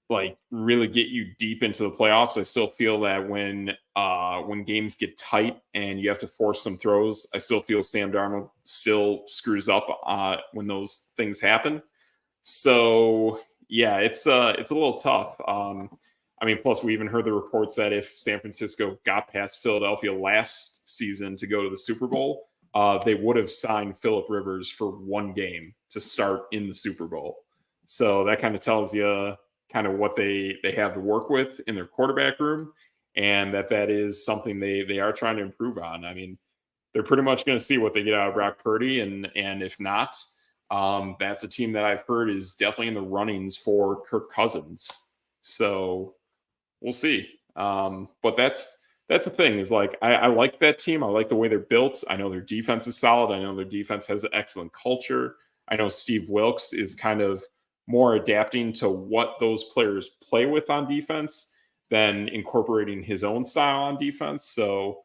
get you deep into the playoffs. I still feel that when games get tight and you have to force some throws, I still feel Sam Darnold still screws up when those things happen. So yeah, it's a little tough. I mean, plus we even heard the reports that if San Francisco got past Philadelphia last season to go to the Super Bowl, they would have signed Phillip Rivers for one game to start in the Super Bowl. So that kind of tells you kind of what they have to work with in their quarterback room, and that is something they are trying to improve on. I mean, they're pretty much going to see what they get out of Brock Purdy, and if not, that's a team that I've heard is definitely in the runnings for Kirk Cousins. So we'll see. But that's the thing is, like, I like that team. I like the way they're built. I know their defense is solid. I know their defense has an excellent culture. I know Steve Wilkes is kind of more adapting to what those players play with on defense than incorporating his own style on defense. So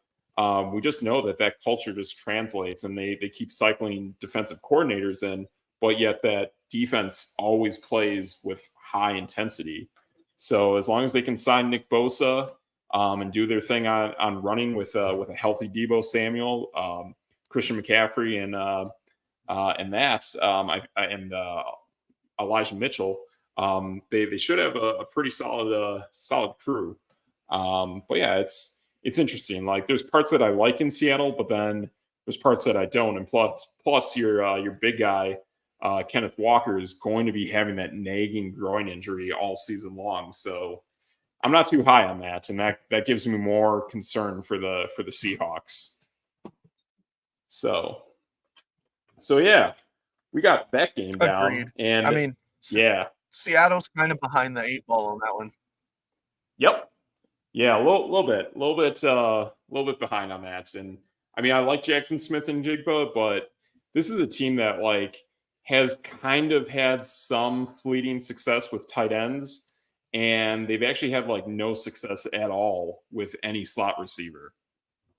we just know that culture just translates, and they keep cycling defensive coordinators in, but yet that defense always plays with high intensity. So as long as they can sign Nick Bosa and do their thing on running with a healthy Deebo Samuel, Christian McCaffrey, and Elijah Mitchell, they should have a pretty solid crew. But yeah, it's interesting. Like, there's parts that I like in Seattle, but then there's parts that I don't. And plus your big guy, Kenneth Walker, is going to be having that nagging groin injury all season long. So I'm not too high on that, and that gives me more concern for the Seahawks. So yeah, we got that game down. Agreed. And I mean, yeah, Seattle's kind of behind the 8 ball on that one. Yep. Yeah, a little bit behind on that. And I mean, I like Jackson Smith and Jigba, but this is a team that has kind of had some fleeting success with tight ends, and they've actually had no success at all with any slot receiver.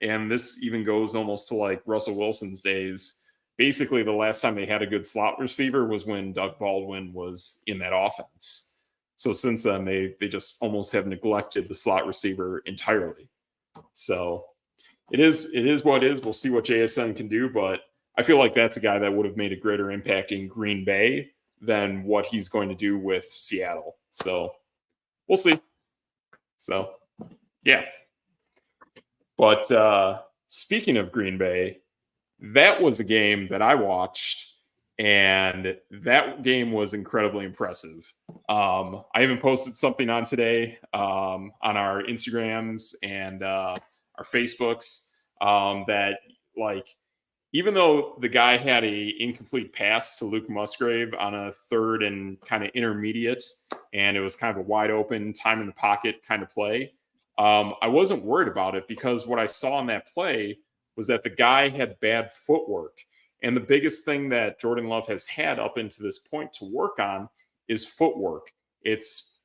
And this even goes almost to Russell Wilson's days. Basically, the last time they had a good slot receiver was when Doug Baldwin was in that offense. So since then, they just almost have neglected the slot receiver entirely. So it is what it is. We'll see what JSN can do, but I feel like that's a guy that would have made a greater impact in Green Bay than what he's going to do with Seattle. So we'll see. So yeah. But speaking of Green Bay, that was a game that I watched, and that game was incredibly impressive. I even posted something on today on our Instagrams and our Facebooks that even though the guy had a incomplete pass to Luke Musgrave on a third and kind of intermediate, and it was kind of a wide open time in the pocket kind of play, I wasn't worried about it, because what I saw in that play was that the guy had bad footwork. And the biggest thing that Jordan Love has had up into this point to work on is footwork. It's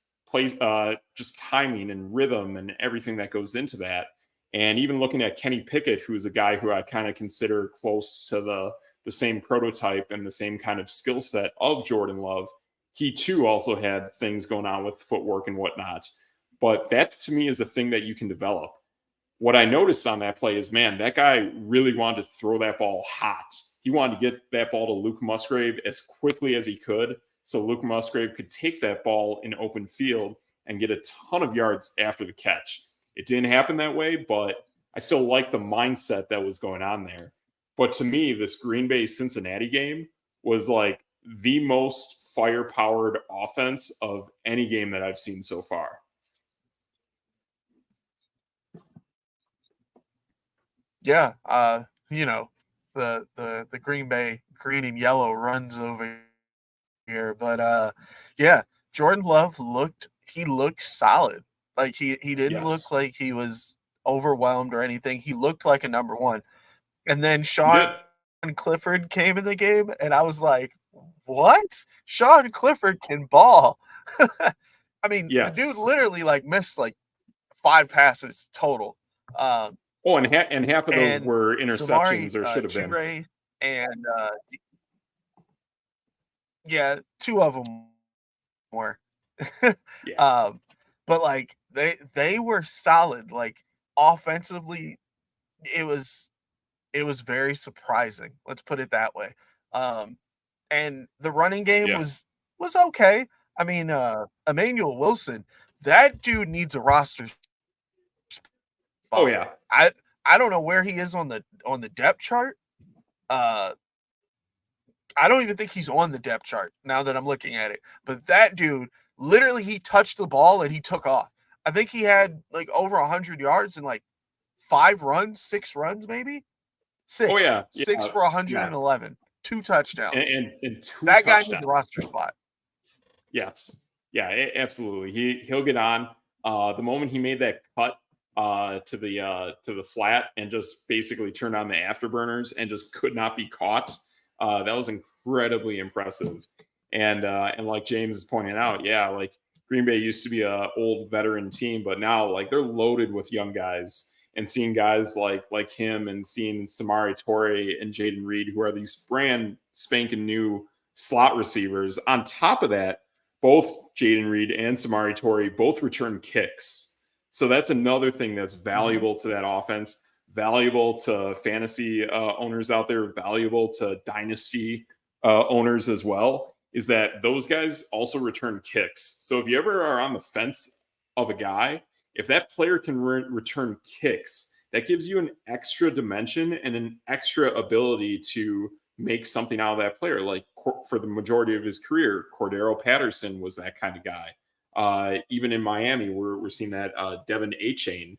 just timing and rhythm and everything that goes into that. And even looking at Kenny Pickett, who's a guy who I kind of consider close to the same prototype and the same kind of skill set of Jordan Love, he too also had things going on with footwork and whatnot. But that, to me, is a thing that you can develop. What I noticed on that play is, man, that guy really wanted to throw that ball hot. He wanted to get that ball to Luke Musgrave as quickly as he could, so Luke Musgrave could take that ball in open field and get a ton of yards after the catch. It didn't happen that way, but I still like the mindset that was going on there. But to me, this Green Bay Cincinnati game was the most fire-powered offense of any game that I've seen so far. Yeah, you know, the Green Bay green and yellow runs over here, but yeah, Jordan Love looked solid. Like he didn't look Yes, like he was overwhelmed or anything. He looked like a number one. And then he Sean did. Clifford came in the game, and I was like, "What? Sean Clifford can ball." I mean, the dude Yes. literally like missed like 5 passes total. Um, Oh, and half of those and were Samari interceptions or should have been. Toure and yeah, 2 of them were. Yeah. um, but like they were solid. Like offensively, it was it was very surprising. Let's put it that way. Um, and the running game Yeah. was okay. I mean, Emmanuel Wilson, that dude needs a roster Oh spot. yeah. I I don't know where he is on the depth chart. Uh, I don't even think he's on the depth chart now that I'm looking at it. But that dude, literally, he touched the ball and he took off. I think he had like over 100 yards and like 5 runs, 6 runs, maybe Oh six, yeah. six Yeah. for Yeah. 111, 2 touchdowns. And two That guy needs a touchdowns. roster spot. Yes. Yeah, absolutely. He'll get on. The moment he made that cut to the flat and just basically turned on the afterburners and just could not be caught. That was incredibly impressive. And like James is pointing out, yeah, like Green Bay used to be a old veteran team, but now like they're loaded with young guys. And seeing guys like him and seeing Samari Torre and Jaden Reed, who are these brand spanking new slot receivers. On top of that, both Jaden Reed and Samari Torre both return kicks. So that's another thing that's Mhm. valuable to that offense, valuable to fantasy owners out there, valuable to dynasty owners as well, is that those guys also return kicks. So if you ever are on the fence of a guy, if that player can return kicks, that gives you an extra dimension and an extra ability to make something out of that player. Like for the majority of his career, Cordero Patterson was that kind of guy. Even in Miami, we're seeing that Devin A. Chain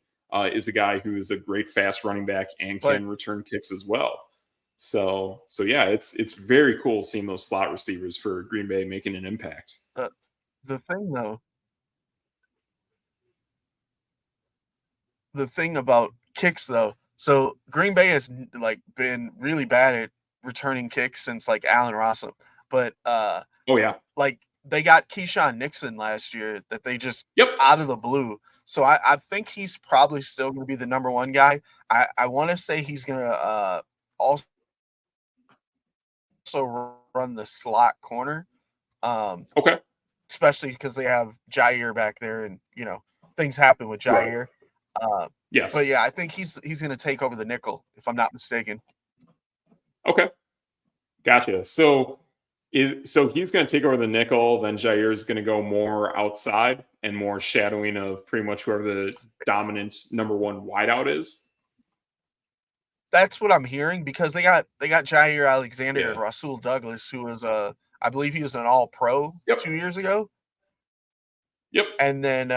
is a guy who is a great fast running back and But can return kicks as well. So yeah, it's very cool seeing those slot receivers for Green Bay making an impact. the the thing though, the thing about kicks though, so Green Bay has like been really bad at returning kicks since like Allen Rossum, but Oh yeah, like they got Keyshawn Nixon last year that they just yep, out of the blue. So I think he's probably still going to be the number one guy. I want to say he's going to also run the slot corner, um, okay, especially because they have Jair back there, and things happen with right, Jair. Uh, but yes, yeah, I think he's going to take over the nickel if I'm not mistaken. okay. Gotcha. So he's going to take over the nickel. Then Jair is going to go more outside and more shadowing of pretty much whoever the dominant number one wideout is. That's what I'm hearing because they got Jair Alexander and Yeah. Rasul Douglas, who was I believe he was an All Pro Yep. 2 years ago. Yep. And then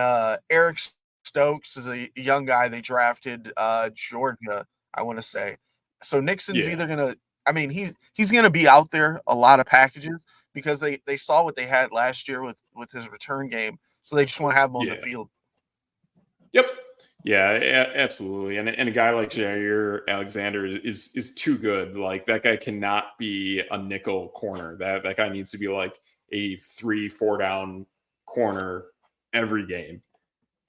Eric Stokes is a young guy they drafted, Georgia, I want to say. So Nixon's Yeah. either gonna, I mean, he's gonna be out there a lot of packages because they saw what they had last year with his return game, so they just want to have him on the Yeah. field. Yep. Yeah. Absolutely. And a guy like Jair Alexander is too good. Like that guy cannot be a nickel corner. That guy needs to be like a 3-4 down corner every game.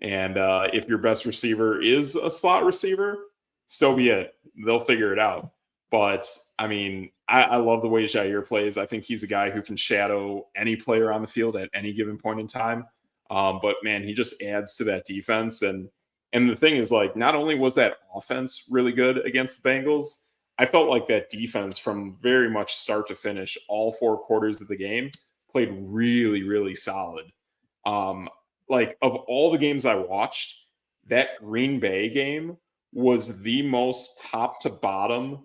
And if your best receiver is a slot receiver, so be it. They'll figure it out. But I mean, I love the way Jair plays. I think he's a guy who can shadow any player on the field at any given point in time. But man, he just adds to that defense. And the thing is, like, not only was that offense really good against the Bengals, I felt like that defense from very much start to finish, all 4 quarters of the game, played really, really solid. Um, like of all the games I watched, that Green Bay game was the most top to bottom,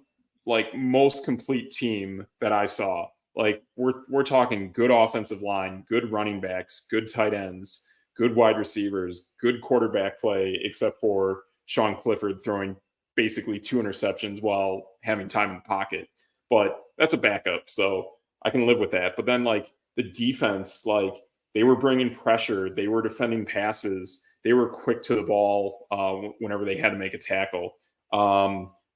like most complete team that I saw. Like we're talking good offensive line, good running backs, good tight ends, good wide receivers, good quarterback play, except for Sean Clifford throwing basically 2 interceptions while having time in the pocket. But that's a backup, so I can live with that. But then like the defense, like they were bringing pressure, they were defending passes, they were quick to the ball whenever they had to make a tackle.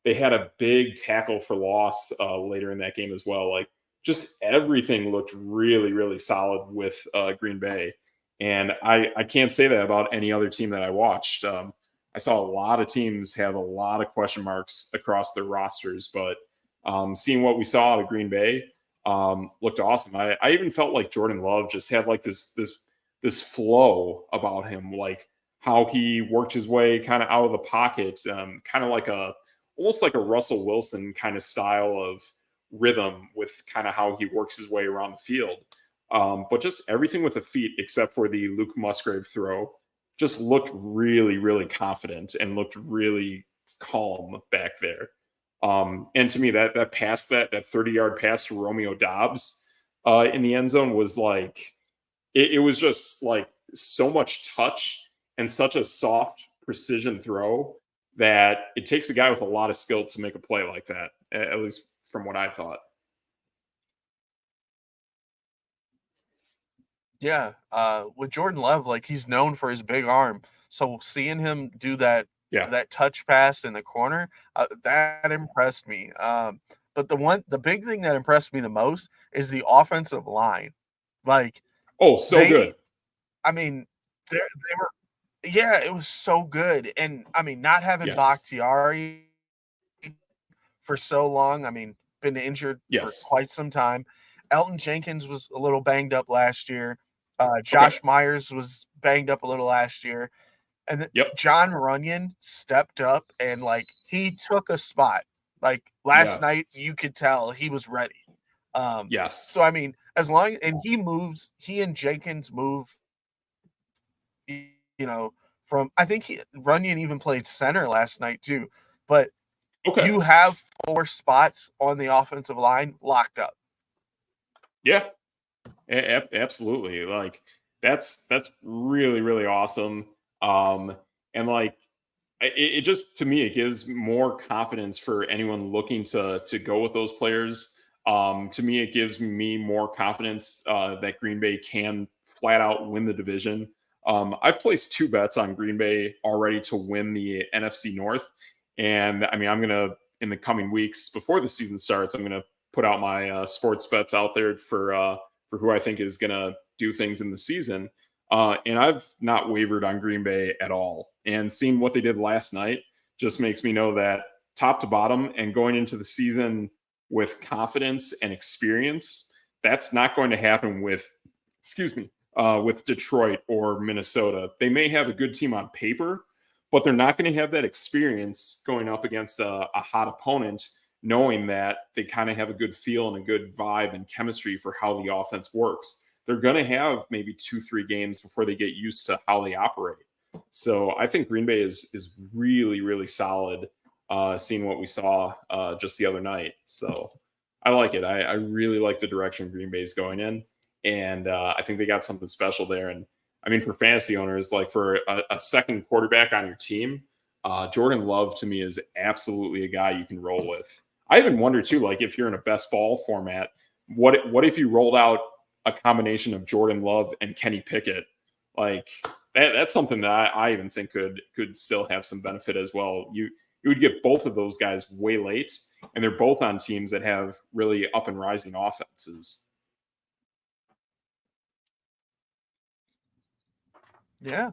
They had a big tackle for loss later in that game as well. Like just everything looked really, really solid with Green Bay. And I can't say that about any other team that I watched. I saw a lot of teams have a lot of question marks across their rosters, but seeing what we saw out of Green Bay looked awesome. I even felt like Jordan Love just had like this flow about him, like how he worked his way kind of out of the pocket, kind of like almost like a Russell Wilson kind of style of rhythm with kind of how he works his way around the field. But just everything with the feet, except for the Luke Musgrave throw, just looked really, really confident and looked really calm back there. And to me, that pass, that 30-yard pass to Romeo Doubs in the end zone was like, it was just like so much touch and such a soft precision throw that it takes a guy with a lot of skill to make a play like that, at least from what I thought. Yeah, with Jordan Love, like he's known for his big arm. So seeing him do that Yeah. that touch pass in the corner, that impressed me. But the big thing that impressed me the most is the offensive line. Like Oh, so they, good. I mean, they were, yeah, it was so good. And I mean, not having Yes. Bakhtiari for so long. I mean, been injured for Yes. quite some time. Elton Jenkins was a little banged up last year. Okay. Josh Myers was banged up a little last year. And then Yep. John Runyon stepped up and like he took a spot. Like last night, Yes. you could tell he was ready. So I Yes. mean, as long and he and Jenkins move, you know, from I think Runyon even played center last night too. But Okay. you have 4 spots on the offensive line locked up. Yeah. Absolutely. Like that's really, really awesome. And like it just, to me, it gives more confidence for anyone looking to go with those players. To me, it gives me more confidence that Green Bay can flat out win the division. I've placed 2 bets on Green Bay already to win the NFC North, and I mean, I'm gonna, in the coming weeks before the season starts, I'm gonna put out my sports bets out there for who I think is gonna do things in the season. And I've not wavered on Green Bay at all. And seeing what they did last night just makes me know that top to bottom and going into the season with confidence and experience, that's not going to happen with Detroit or Minnesota. They may have a good team on paper, but they're not going to have that experience going up against a hot opponent, knowing that they kind of have a good feel and a good vibe and chemistry for how the offense works. They're going to have maybe 2-3 games before they get used to how they operate. So I think Green Bay is really, really solid, seeing what we saw just the other night. So I like it. I really like the direction Green Bay is going in. And I think they got something special there. And I mean, for fantasy owners, like for a second quarterback on your team, Jordan Love to me is absolutely a guy you can roll with. I even wonder too, like if you're in a best ball format, what if you rolled out a combination of Jordan Love and Kenny Pickett? Like that's something that I even think could still have some benefit as well. You would get both of those guys way late, and they're both on teams that have really up and rising offenses. Yeah.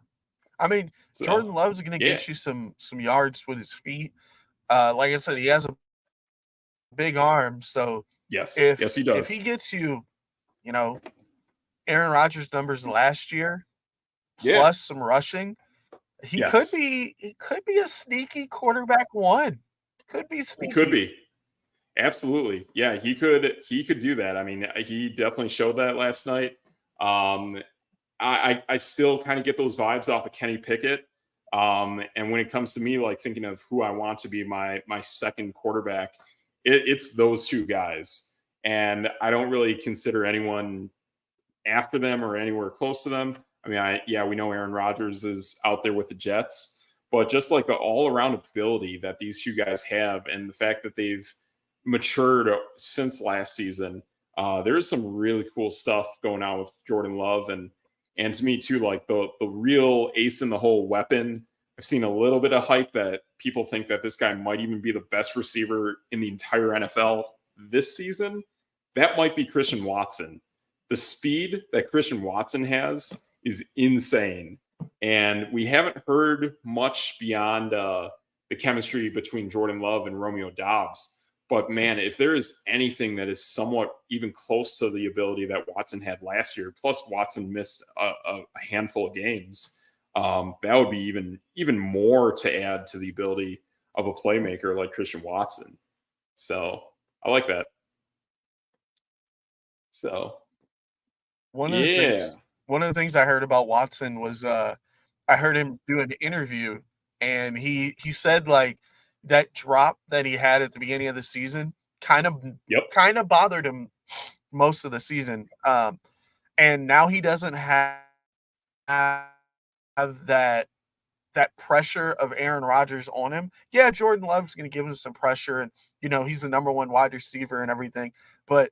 I mean, So Jordan Love's going to yeah, get you some yards with his feet. Like I said, he has a big arm, so yes, he if he does. gets you, you know, Aaron Rodgers numbers last year Yeah, plus some rushing, yes, he could be a sneaky quarterback one. Could be he could sneaky. be. Absolutely. Yeah, he could do that. I mean, he definitely showed that last night. Um, I still kind of get those vibes off of Kenny Pickett. And when it comes to me, like thinking of who I want to be my second quarterback, it's those 2 guys. And I don't really consider anyone after them or anywhere close to them. I mean, we know Aaron Rodgers is out there with the Jets, but just like the all-around ability that these two guys have, and the fact that they've matured since last season, there's some really cool stuff going on with Jordan Love, and to me too, like the real ace in the hole weapon. I've seen a little bit of hype that people think that this guy might even be the best receiver in the entire NFL this season. That might be Christian Watson. The speed that Christian Watson has is insane. And we haven't heard much beyond the chemistry between Jordan Love and Romeo Doubs. But man, if there is anything that is somewhat even close to the ability that Watson had last year, plus Watson missed a handful of games, that would be even more to add to the ability of a playmaker like Christian Watson. So I like that. So one of the things I heard about Watson was I heard him do an interview, and he said like that drop that he had at the beginning of the season kind of bothered him most of the season. And now he doesn't have that pressure of Aaron Rodgers on him. Yeah, Jordan Love's going to give him some pressure, and he's the number one wide receiver and everything, but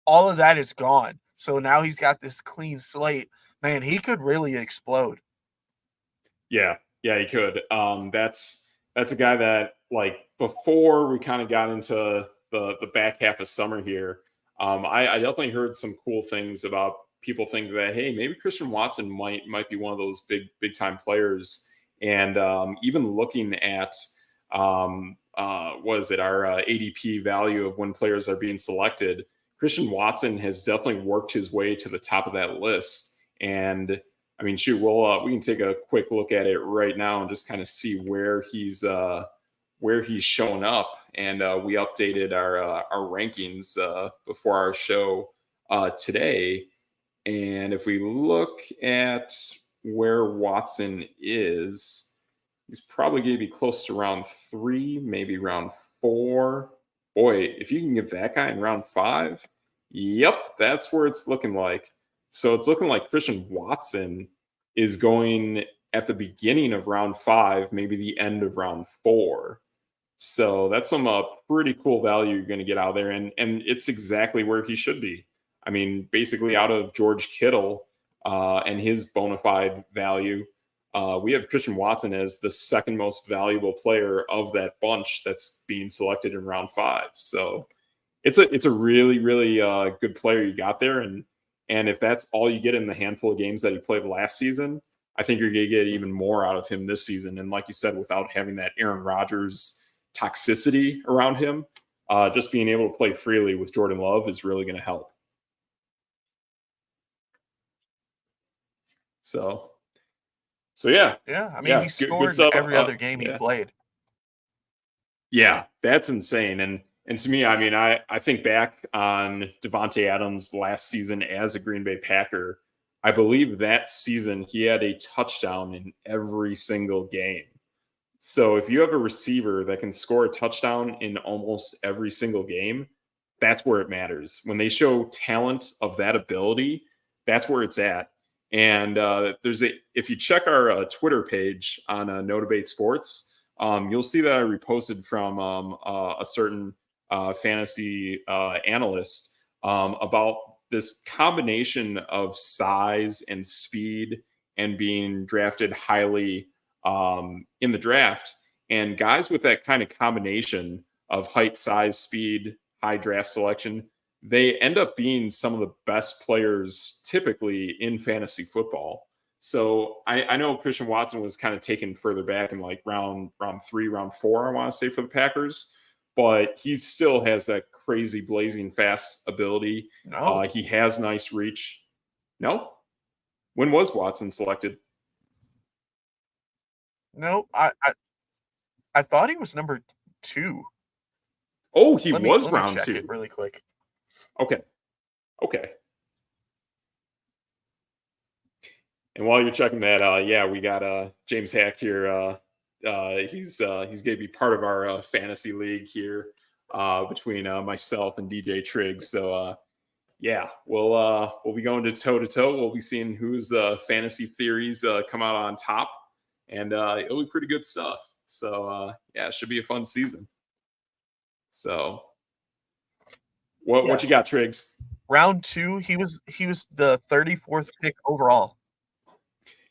all of that is gone. So now he's got this clean slate. Man, he could really explode. Yeah, he could. That's a guy that, like, before we kind of got into the back half of summer here, I definitely heard some cool things about people thinking that, hey, maybe Christian Watson might be one of those big time players. And even looking at was it our ADP value of when players are being selected, Christian Watson has definitely worked his way to the top of that list. And I mean, shoot, we can take a quick look at it right now and just kind of see where he's shown up. And we updated our rankings before our show today. And if we look at where Watson is, he's probably going to be close to round 3, maybe round 4. Boy, if you can get that guy in round 5, yep, that's where it's looking like. So it's looking like Christian Watson is going at the beginning of round 5, maybe the end of round 4. So that's some pretty cool value you're going to get out there. And it's exactly where he should be. I mean, basically out of George Kittle and his bona fide value, we have Christian Watson as the second most valuable player of that bunch that's being selected in round 5. So it's a really, really good player you got there. And if that's all you get in the handful of games that he played last season, I think you're going to get even more out of him this season. And like you said, without having that Aaron Rodgers toxicity around him, just being able to play freely with Jordan Love is really going to help. So yeah. Yeah, I mean, he scored every other game he played. Yeah, that's insane. And to me, I mean, I think back on Devontae Adams last season as a Green Bay Packer. I believe that season he had a touchdown in every single game. So if you have a receiver that can score a touchdown in almost every single game, that's where it matters. When they show talent of that ability, that's where it's at. And if you check our Twitter page on Db8 Sports, you'll see that I reposted from a certain fantasy analyst about this combination of size and speed and being drafted highly in the draft. And guys with that kind of combination of height, size, speed, high draft selection, they end up being some of the best players typically in fantasy football. So I know Christian Watson was kind of taken further back in like round 3, round 4, I want to say, for the Packers, but he still has that crazy blazing fast ability. No. He has nice reach. No? When was Watson selected? No, I thought he was number 2. Oh, he was round 2. Let me check it really quick. Okay. And while you're checking that, we got James Hack here. He's going to be part of our fantasy league here between myself and DJTRIGGS. So we'll be going toe to toe. We'll be seeing whose fantasy theories come out on top and it'll be pretty good stuff. So yeah, it should be a fun season. So what you got, Triggs? Round 2, he was the 34th pick overall.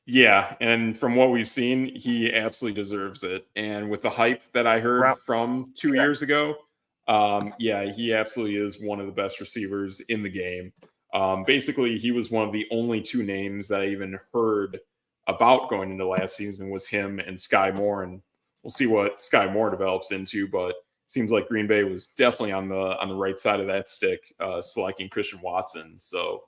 Yeah, and from what we've seen, he absolutely deserves it. And with the hype that I heard from 2 years ago, yeah, he absolutely is one of the best receivers in the game. Basically, he was one of the only 2 names that I even heard about going into last season was him and Sky Moore, and we'll see what Sky Moore develops into. But seems like Green Bay was definitely on the right side of that stick, selecting Christian Watson. So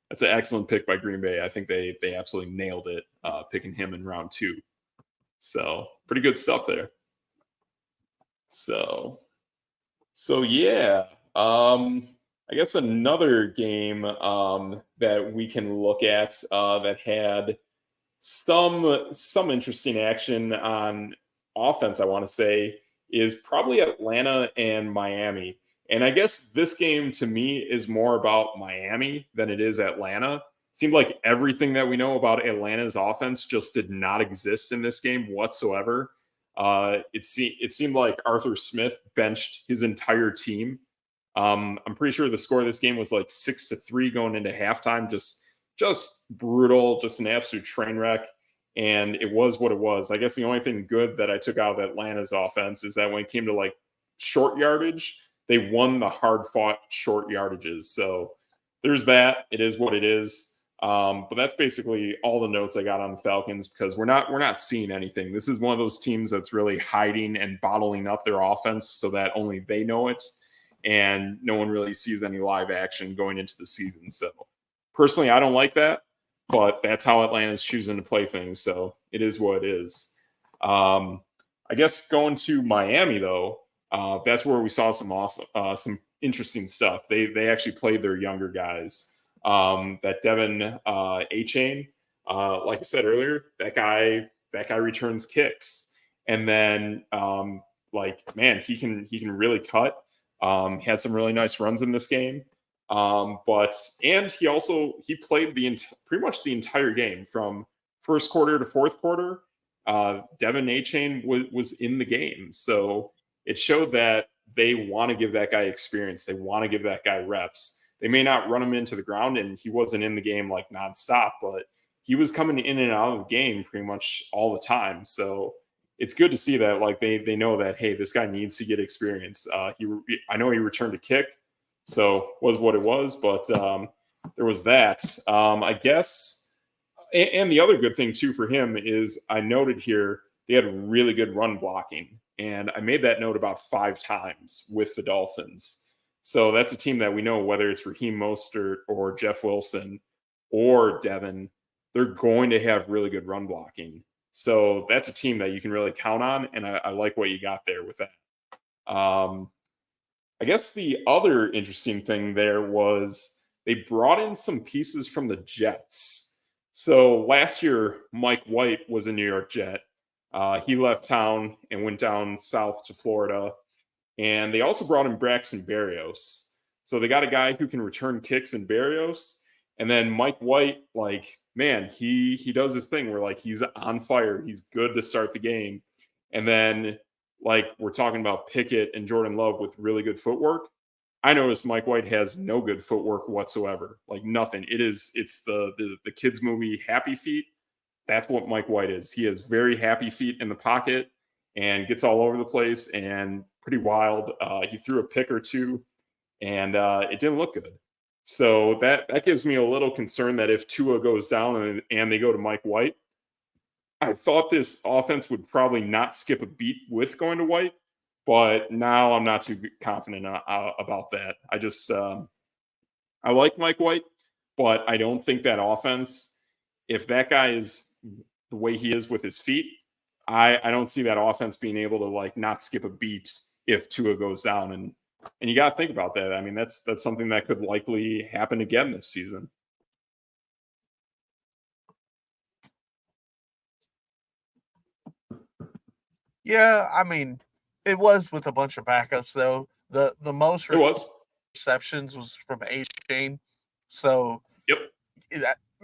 that's an excellent pick by Green Bay. I think they absolutely nailed it, picking him in round 2. So pretty good stuff there. So yeah. I guess another game that we can look at that had some interesting action on offense, I want to say, is probably Atlanta and Miami. And I guess this game to me is more about Miami than it is Atlanta. Seemed like everything that we know about Atlanta's offense just did not exist in this game whatsoever. It seemed like Arthur Smith benched his entire team. I'm pretty sure the score of this game was like 6-3 going into halftime. Just brutal, just an absolute train wreck. And it was what it was. I guess the only thing good that I took out of Atlanta's offense is that when it came to like short yardage, they won the hard fought short yardages. So there's that. It is what it is. But that's basically all the notes I got on the Falcons, because we're not seeing anything. This is one of those teams that's really hiding and bottling up their offense so that only they know it, and no one really sees any live action going into the season. So personally, I don't like that, but that's how Atlanta's choosing to play things. So it is what it is. I guess going to Miami though, that's where we saw some interesting stuff. They actually played their younger guys. That Devin A-Chain, like I said earlier, that guy returns kicks, and then man, he can really cut. Had some really nice runs in this game. And he played pretty much the entire game from first quarter to fourth quarter. Devin A-Chain was in the game, so it showed that they want to give that guy experience. They want to give that guy reps. They may not run him into the ground, and he wasn't in the game like nonstop, but he was coming in and out of the game pretty much all the time. So it's good to see that like they know that, hey, this guy needs to get experience. I know he returned a kick, so was what it was, but there was that. I guess, and the other good thing too for him is I noted here they had really good run blocking, and I made that note about 5 times with the Dolphins. So that's a team that we know, whether it's Raheem Mostert or Jeff Wilson or Devin, they're going to have really good run blocking. So that's a team that you can really count on, and I like what you got there with that. I guess the other interesting thing there was they brought in some pieces from the Jets. So last year, Mike White was a New York Jet. He left town and went down south to Florida. And they also brought in Braxton Berrios. So they got a guy who can return kicks in Berrios. And then Mike White, like, man, he does this thing where, like, he's on fire. He's good to start the game. And then, like, we're talking about Pickett and Jordan Love with really good footwork. I noticed Mike White has no good footwork whatsoever. Like, nothing. It's the kids movie Happy Feet. That's what Mike White is. He has very happy feet in the pocket and gets all over the place and pretty wild. He threw a pick or two, and it didn't look good. So that gives me a little concern that if Tua goes down and they go to Mike White, I thought this offense would probably not skip a beat with going to White, but now I'm not too confident about that. I just I like Mike White, but I don't think that offense, if that guy is the way he is with his feet, I don't see that offense being able to like not skip a beat if Tua goes down. And you got to think about that. I mean, that's something that could likely happen again this season. Yeah, I mean, it was with a bunch of backups though. The most It was receptions was from A-Chain. So yep.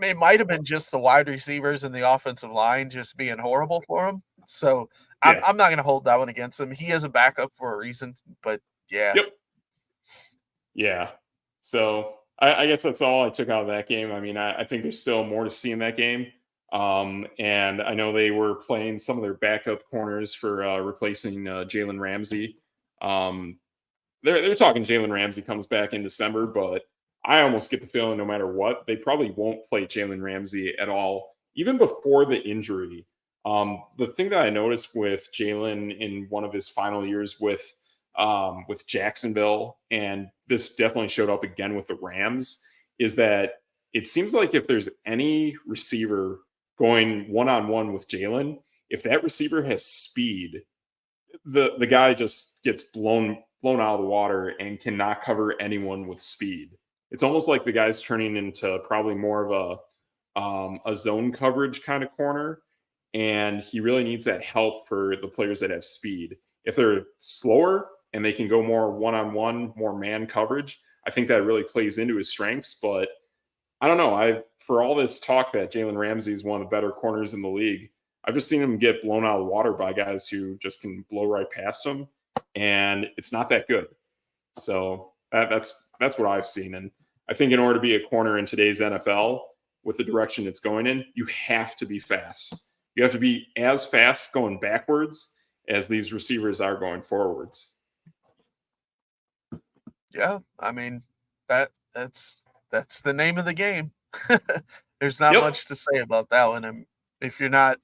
it might have been just the wide receivers and the offensive line just being horrible for him. So Yeah. I'm not going to hold that one against him. He is a backup for a reason. But yeah, Yep. Yeah. So I guess that's all I took out of that game. I mean, I think there's still more to see in that game. And I know they were playing some of their backup corners for replacing Jalen Ramsey. They're talking Jalen Ramsey comes back in December, but I almost get the feeling no matter what, they probably won't play Jalen Ramsey at all, even before the injury. The thing that I noticed with Jalen in one of his final years with Jacksonville, and this definitely showed up again with the Rams, is that it seems like if there's any receiver going one-on-one with Jalen, if that receiver has speed, the guy just gets blown out of the water and cannot cover anyone with speed. It's almost like the guy's turning into probably more of a zone coverage kind of corner, and he really needs that help for the players that have speed. If they're slower and they can go more one-on-one, more man coverage, I think that really plays into his strengths. But I don't know. For all this talk that Jalen Ramsey is one of the better corners in the league, I've just seen him get blown out of the water by guys who just can blow right past him, and it's not that good. So that's what I've seen. And I think in order to be a corner in today's NFL, with the direction it's going in, you have to be fast. You have to be as fast going backwards as these receivers are going forwards. yeah. I mean that's the name of the game. There's not Yep. much to say about that one. And if you're not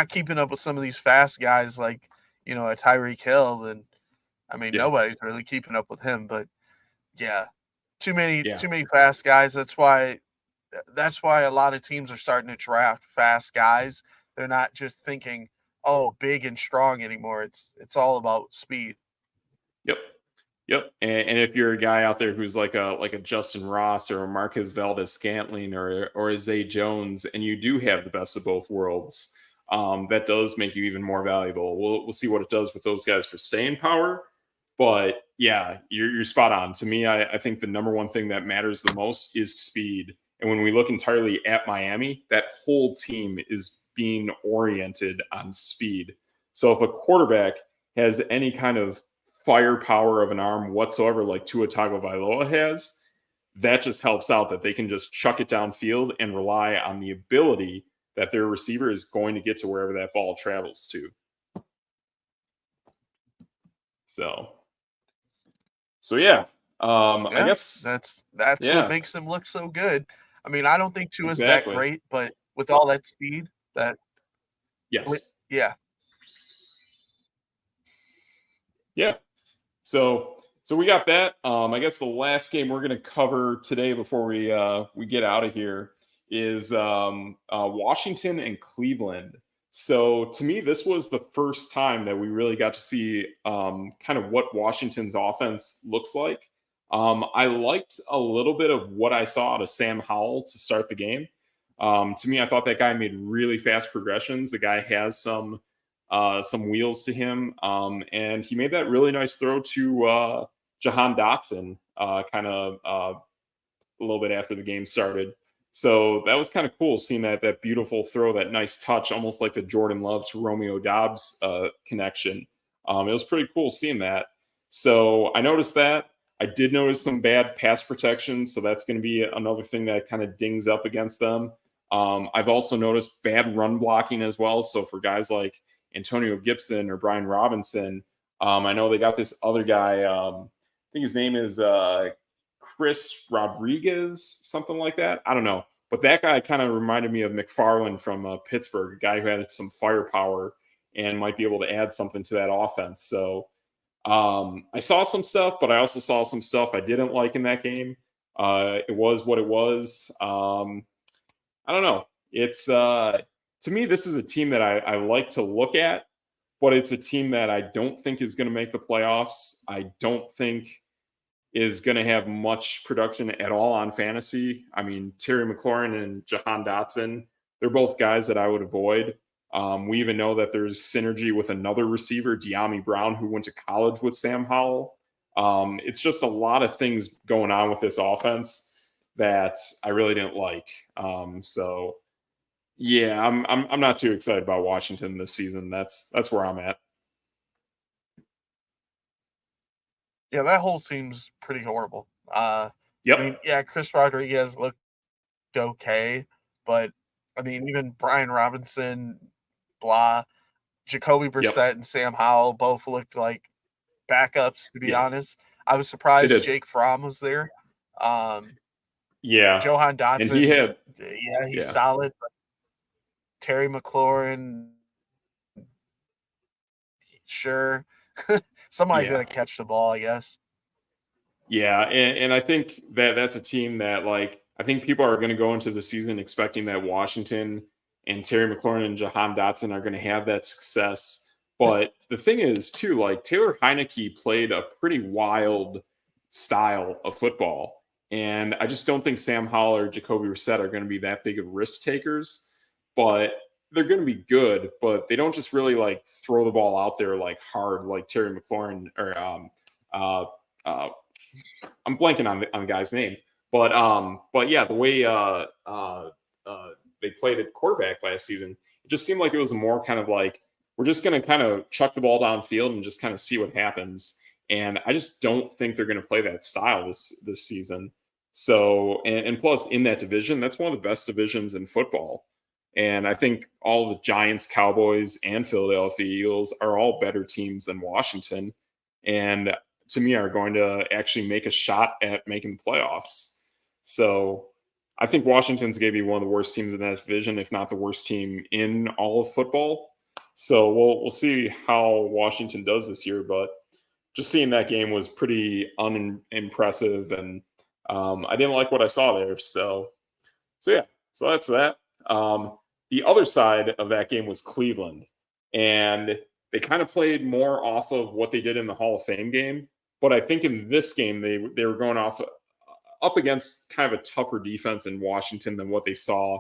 keeping up with some of these fast guys like a Tyreek Hill, then I mean nobody's really keeping up with him. But yeah, too many fast guys. That's why a lot of teams are starting to draft fast guys. They're not just thinking, oh, big and strong anymore. It's all about speed. Yep. Yep. And if you're a guy out there who's like a Justin Ross or a Marquez Valdez-Scantling or a Zay Jones, and you do have the best of both worlds, that does make you even more valuable. We'll see what it does with those guys for staying power. But yeah, you're spot on. To me, I think the number one thing that matters the most is speed. And when we look entirely at Miami, that whole team is being oriented on speed. So if a quarterback has any kind of firepower of an arm whatsoever, like Tua Tagovailoa has, that just helps out that they can just chuck it downfield and rely on the ability that their receiver is going to get to wherever that ball travels to. So yeah. I guess that's what makes him look so good. I mean, I don't think Tua's that great, but with all that speed, yeah. Yeah. So we got that. I guess the last game we're going to cover today before we get out of here is Washington and Cleveland. So to me, this was the first time that we really got to see kind of what Washington's offense looks like. I liked a little bit of what I saw out of Sam Howell to start the game. To me, I thought that guy made really fast progressions. The guy has some wheels to him, and he made that really nice throw to Jahan Dotson kind of a little bit after the game started. So that was kind of cool seeing that beautiful throw, that nice touch, almost like the Jordan Love to Romeo Doubs connection. It was pretty cool seeing that. So I noticed that. I did notice some bad pass protection, so that's going to be another thing that kind of dings up against them. I've also noticed bad run blocking as well. So for guys like Antonio Gibson or Brian Robinson, I know they got this other guy. I think his name is Chris Rodriguez, something like that. I don't know. But that guy kind of reminded me of McFarland from Pittsburgh, a guy who had some firepower and might be able to add something to that offense. So I saw some stuff, but I also saw some stuff I didn't like in that game. It was what it was. I don't know. It's to me, this is a team that I like to look at, but it's a team that I don't think is going to make the playoffs. I don't think is going to have much production at all on fantasy. I mean, Terry McLaurin and Jahan Dotson, they're both guys that I would avoid. We even know that there's synergy with another receiver, De'Ami Brown, who went to college with Sam Howell. It's just a lot of things going on with this offense that I really didn't like. So yeah, I'm not too excited about Washington this season. That's where I'm at. Yeah, that whole team's pretty horrible. I Yep. mean, yeah, Chris Rodriguez looked okay, but I mean, even Brian Robinson, blah, Jacoby Yep. Brissett and Sam Howell both looked like backups, to be Yeah. honest. I was They surprised did. Jake Fromm was there. Yeah. Johan And he Dotson, had yeah, he's yeah. solid. But Terry McLaurin, sure. Somebody's Yeah. gonna catch the ball, I guess. Yeah, and I think that that's a team that, like, I think people are going to go into the season expecting that Washington and Terry McLaurin and Jahan Dotson are going to have that success. But the thing is, too, like Taylor Heineke played a pretty wild style of football, and I just don't think Sam Howell or Jacoby Brissett are going to be that big of risk takers. But they're going to be good, but they don't just really like throw the ball out there like hard, like Terry McLaurin or uh, uh, I'm blanking on the guy's name, but yeah, the way they played at quarterback last season, it just seemed like it was more kind of like we're just going to kind of chuck the ball downfield and just kind of see what happens. And I just don't think they're going to play that style this season. So and plus in that division, that's one of the best divisions in football. And I think all the Giants, Cowboys, and Philadelphia Eagles are all better teams than Washington. And to me are going to actually make a shot at making the playoffs. So I think Washington's going to be one of the worst teams in that division, if not the worst team in all of football. So we'll see how Washington does this year, but just seeing that game was pretty unimpressive, and I didn't like what I saw there. So yeah, so that's that. The other side of that game was Cleveland, and they kind of played more off of what they did in the Hall of Fame game. But I think in this game, they were going off up against kind of a tougher defense in Washington than what they saw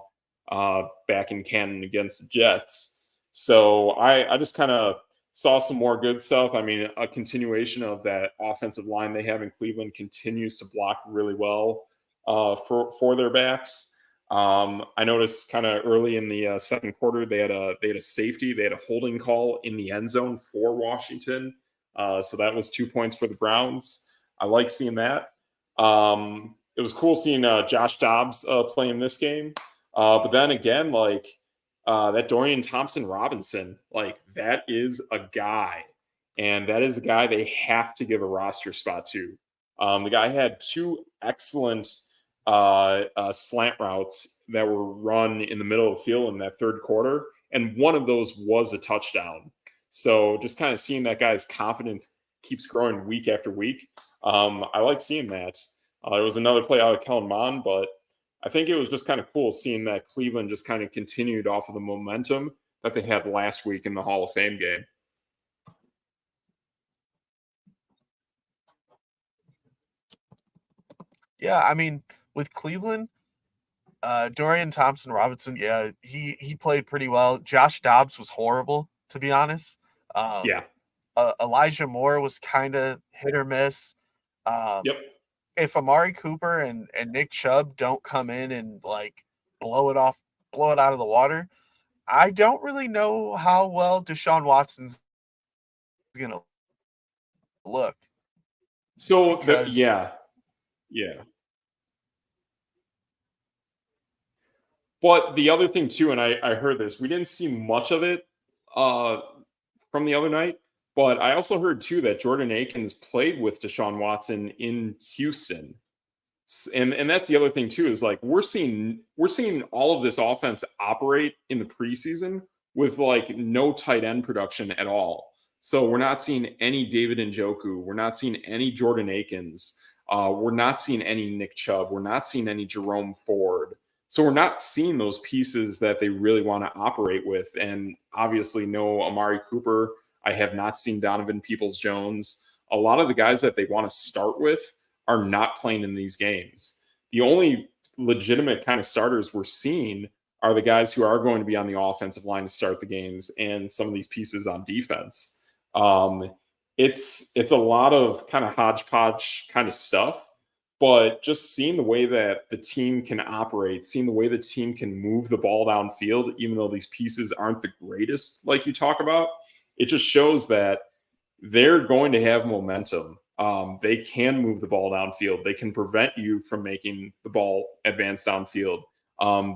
back in Canton against the Jets. So I just kind of saw some more good stuff. I mean, a continuation of that offensive line they have in Cleveland continues to block really well for their backs. I noticed kind of early in the second quarter they had a safety, they had a holding call in the end zone for Washington. So that was 2 points for the Browns. I like seeing that. It was cool seeing Josh Dobbs play in this game. But then again, like that Dorian Thompson-Robinson, like that is a guy. And that is a guy they have to give a roster spot to. The guy had two excellent slant routes that were run in the middle of the field in that third quarter. And one of those was a touchdown. So just kind of seeing that guy's confidence keeps growing week after week. I like seeing that. There was another play out of Kellen Mond, but I think it was just kind of cool seeing that Cleveland just kind of continued off of the momentum that they had last week in the Hall of Fame game. Yeah, I mean, with Cleveland, Dorian Thompson-Robinson, yeah, he played pretty well. Josh Dobbs was horrible, to be honest. Yeah. Elijah Moore was kind of hit or miss. Yep. If Amari Cooper and Nick Chubb don't come in and like blow it out of the water, I don't really know how well Deshaun Watson's gonna look So because yeah. But the other thing too, and I heard this, we didn't see much of it from the other night, but I also heard too that Jordan Akins played with Deshaun Watson in Houston. And that's the other thing too, is like we're seeing all of this offense operate in the preseason with like no tight end production at all. So we're not seeing any David Njoku, we're not seeing any Jordan Akins, we're not seeing any Nick Chubb, we're not seeing any Jerome Ford. So we're not seeing those pieces that they really want to operate with. And obviously no Amari Cooper. I have not seen Donovan Peoples-Jones. A lot of the guys that they want to start with are not playing in these games. The only legitimate kind of starters we're seeing are the guys who are going to be on the offensive line to start the games and some of these pieces on defense. It's a lot of kind of hodgepodge kind of stuff, but just seeing the way that the team can operate, seeing the way the team can move the ball downfield, even though these pieces aren't the greatest, like you talk about, it just shows that they're going to have momentum. They can move the ball downfield. They can prevent you from making the ball advance downfield.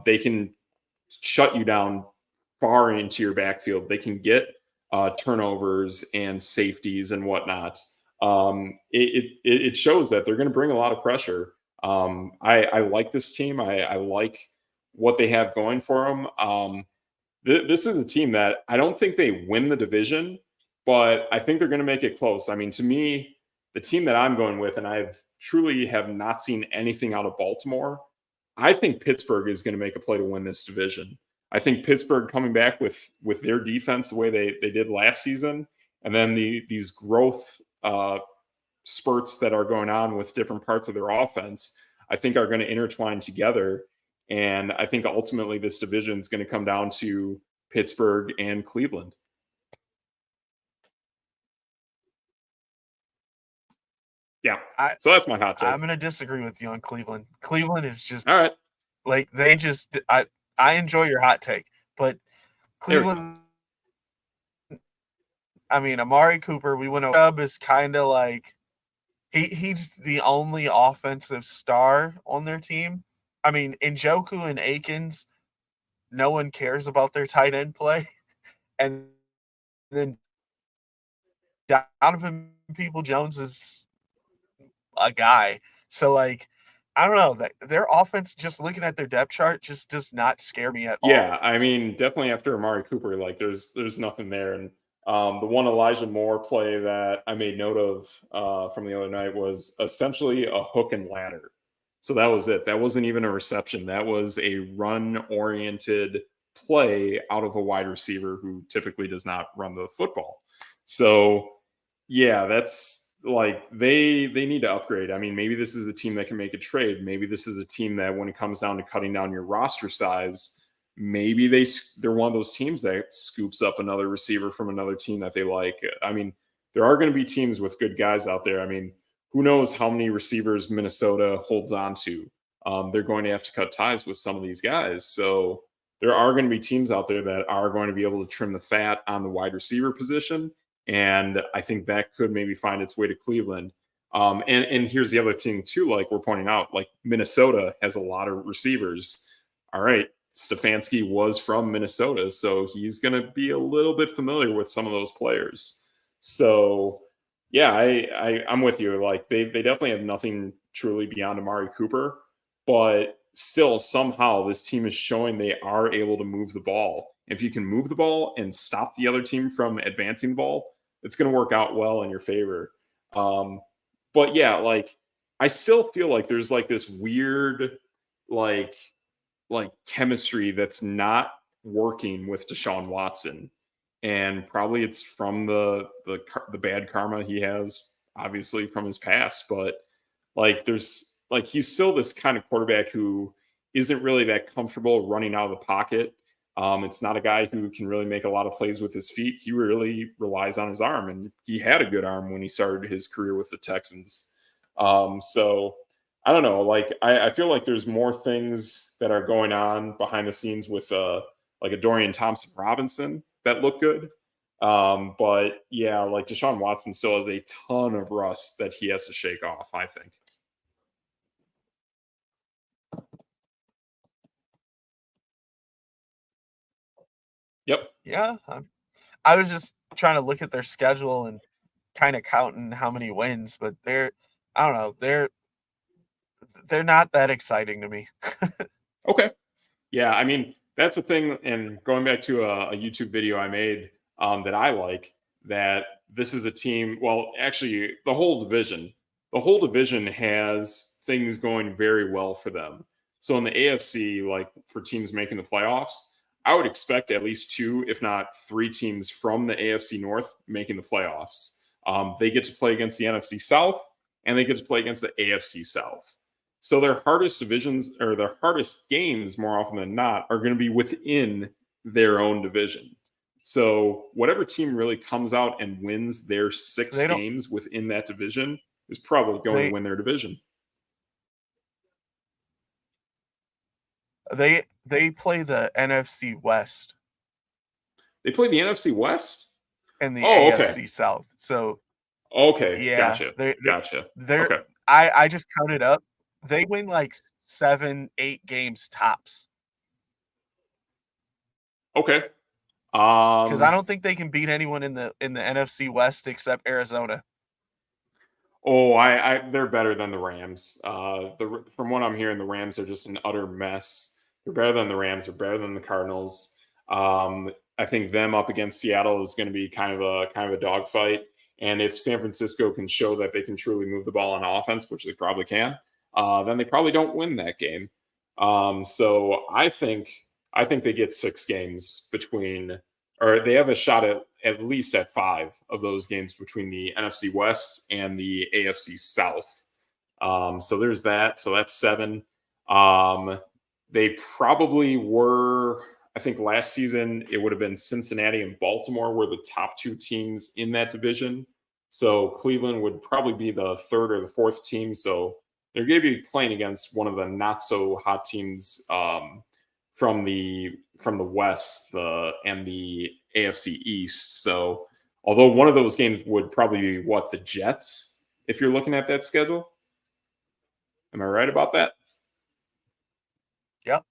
They can shut you down far into your backfield. They can get turnovers and safeties and whatnot. It shows that they're going to bring a lot of pressure. I like this team. I like what they have going for them. This is a team that I don't think they win the division, but I think they're going to make it close. I mean, to me, the team that I'm going with, and I've truly have not seen anything out of Baltimore, I think Pittsburgh is going to make a play to win this division. I think Pittsburgh coming back with their defense the way they did last season, and then these growth spurts that are going on with different parts of their offense, I think are going to intertwine together. And I think ultimately this division is going to come down to Pittsburgh and Cleveland. Yeah. So that's my hot take. I'm going to disagree with you on Cleveland. Cleveland is just all right. Like they just, I enjoy your hot take, but Cleveland, I mean, Amari Cooper, we went over. Chubb is kind of like he's the only offensive star on their team. I mean, Njoku and Akins, no one cares about their tight end play, and then Donovan People-Jones is a guy. So like, I don't know, that their offense, just looking at their depth chart, just does not scare me at all. Yeah, I mean, definitely after Amari Cooper, like there's nothing there. And the one Elijah Moore play that I made note of from the other night was essentially a hook and ladder. So that was it. That wasn't even a reception. That was a run-oriented play out of a wide receiver who typically does not run the football. So yeah, that's like they need to upgrade. I mean, maybe this is a team that can make a trade. Maybe this is a team that when it comes down to cutting down your roster size, maybe they're one of those teams that scoops up another receiver from another team that they like. I mean, there are going to be teams with good guys out there. I mean, who knows how many receivers Minnesota holds on to? They're going to have to cut ties with some of these guys. So there are going to be teams out there that are going to be able to trim the fat on the wide receiver position. And I think that could maybe find its way to Cleveland. And here's the other thing too, like we're pointing out, like Minnesota has a lot of receivers. All right, Stefanski was from Minnesota, so he's going to be a little bit familiar with some of those players. So yeah, I'm with you. Like they definitely have nothing truly beyond Amari Cooper, but still somehow this team is showing they are able to move the ball. If you can move the ball and stop the other team from advancing the ball, it's going to work out well in your favor. But yeah, like I still feel like there's like this weird like chemistry that's not working with Deshaun Watson. And probably it's from the bad karma he has, obviously, from his past. But like there's like he's still this kind of quarterback who isn't really that comfortable running out of the pocket. It's not a guy who can really make a lot of plays with his feet. He really relies on his arm, and he had a good arm when he started his career with the Texans. So I don't know. Like I feel like there's more things that are going on behind the scenes with like a Dorian Thompson-Robinson that look good. But yeah, like Deshaun Watson still has a ton of rust that he has to shake off, I think. Yep. Yeah. I was just trying to look at their schedule and kind of counting how many wins, but I don't know, they're not that exciting to me. Okay. Yeah, I mean, that's the thing. And going back to a YouTube video I made that I like, that this is a team, well, actually, the whole division has things going very well for them. So in the AFC, like for teams making the playoffs, I would expect at least 2, if not 3 teams from the AFC North making the playoffs. They get to play against the NFC South, and they get to play against the AFC South. So their hardest divisions, or their hardest games more often than not, are going to be within their own division. So whatever team really comes out and wins their 6 games within that division is probably going to win their division. They play the NFC West They play the NFC West? and the Oh, okay. AFC South. So Okay. yeah, Gotcha. they Gotcha. they're Okay. I just counted up. They win like 7, 8 games tops. Okay. Because I don't think they can beat anyone in the NFC West except Arizona. Oh, they're better than the Rams. From what I'm hearing, the Rams are just an utter mess. They're better than the Rams. They're better than the Cardinals. I think them up against Seattle is going to be kind of a dogfight. And if San Francisco can show that they can truly move the ball on offense, which they probably can, then they probably don't win that game. So I think they get 6 games between, or they have a shot at least at 5 of those games between the NFC West and the AFC South. So there's that. So that's 7. They probably were, I think last season it would have been Cincinnati and Baltimore were the top 2 teams in that division. So Cleveland would probably be the 3rd or the 4th team. So they're going to be playing against one of the not so hot teams from the West and the AFC East. So although one of those games would probably be the Jets, if you're looking at that schedule. Am I right about that? Yep.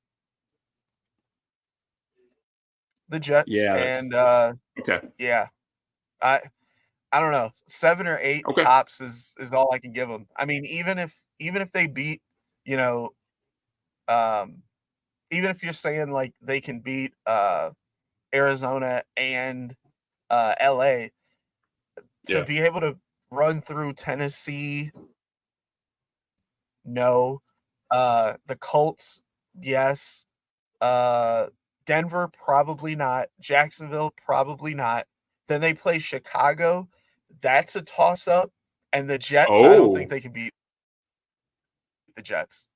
The Jets Yeah. and Okay. yeah. I don't know. 7 or 8 Okay. tops is all I can give them. I mean, even if they beat, you know, even if you're saying like they can beat Arizona and LA, to Yeah. be able to run through Tennessee, no. The Colts, yes. Denver, probably not. Jacksonville, probably not. Then they play Chicago. That's a toss up. And the Jets, I don't think Oh, they can beat the Jets.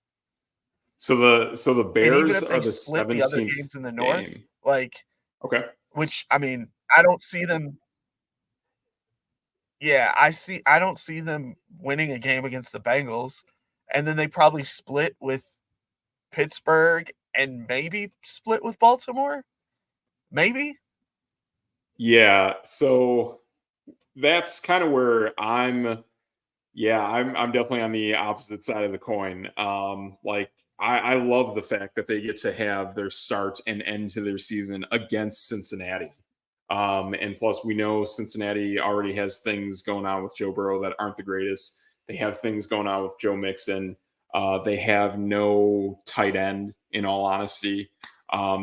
so the And even Bears if are they the split the other 17th games in the North, game. like, Okay. which I mean, I don't see them. Yeah, I don't see them winning a game against the Bengals. And then they probably split with Pittsburgh and maybe split with Baltimore. Maybe. Yeah. So that's kind of where I'm definitely on the opposite side of the coin. Like I love the fact that they get to have their start and end to their season against Cincinnati. And plus, we know Cincinnati already has things going on with Joe Burrow that aren't the greatest. They have things going on with Joe Mixon. They have no tight end, in all honesty.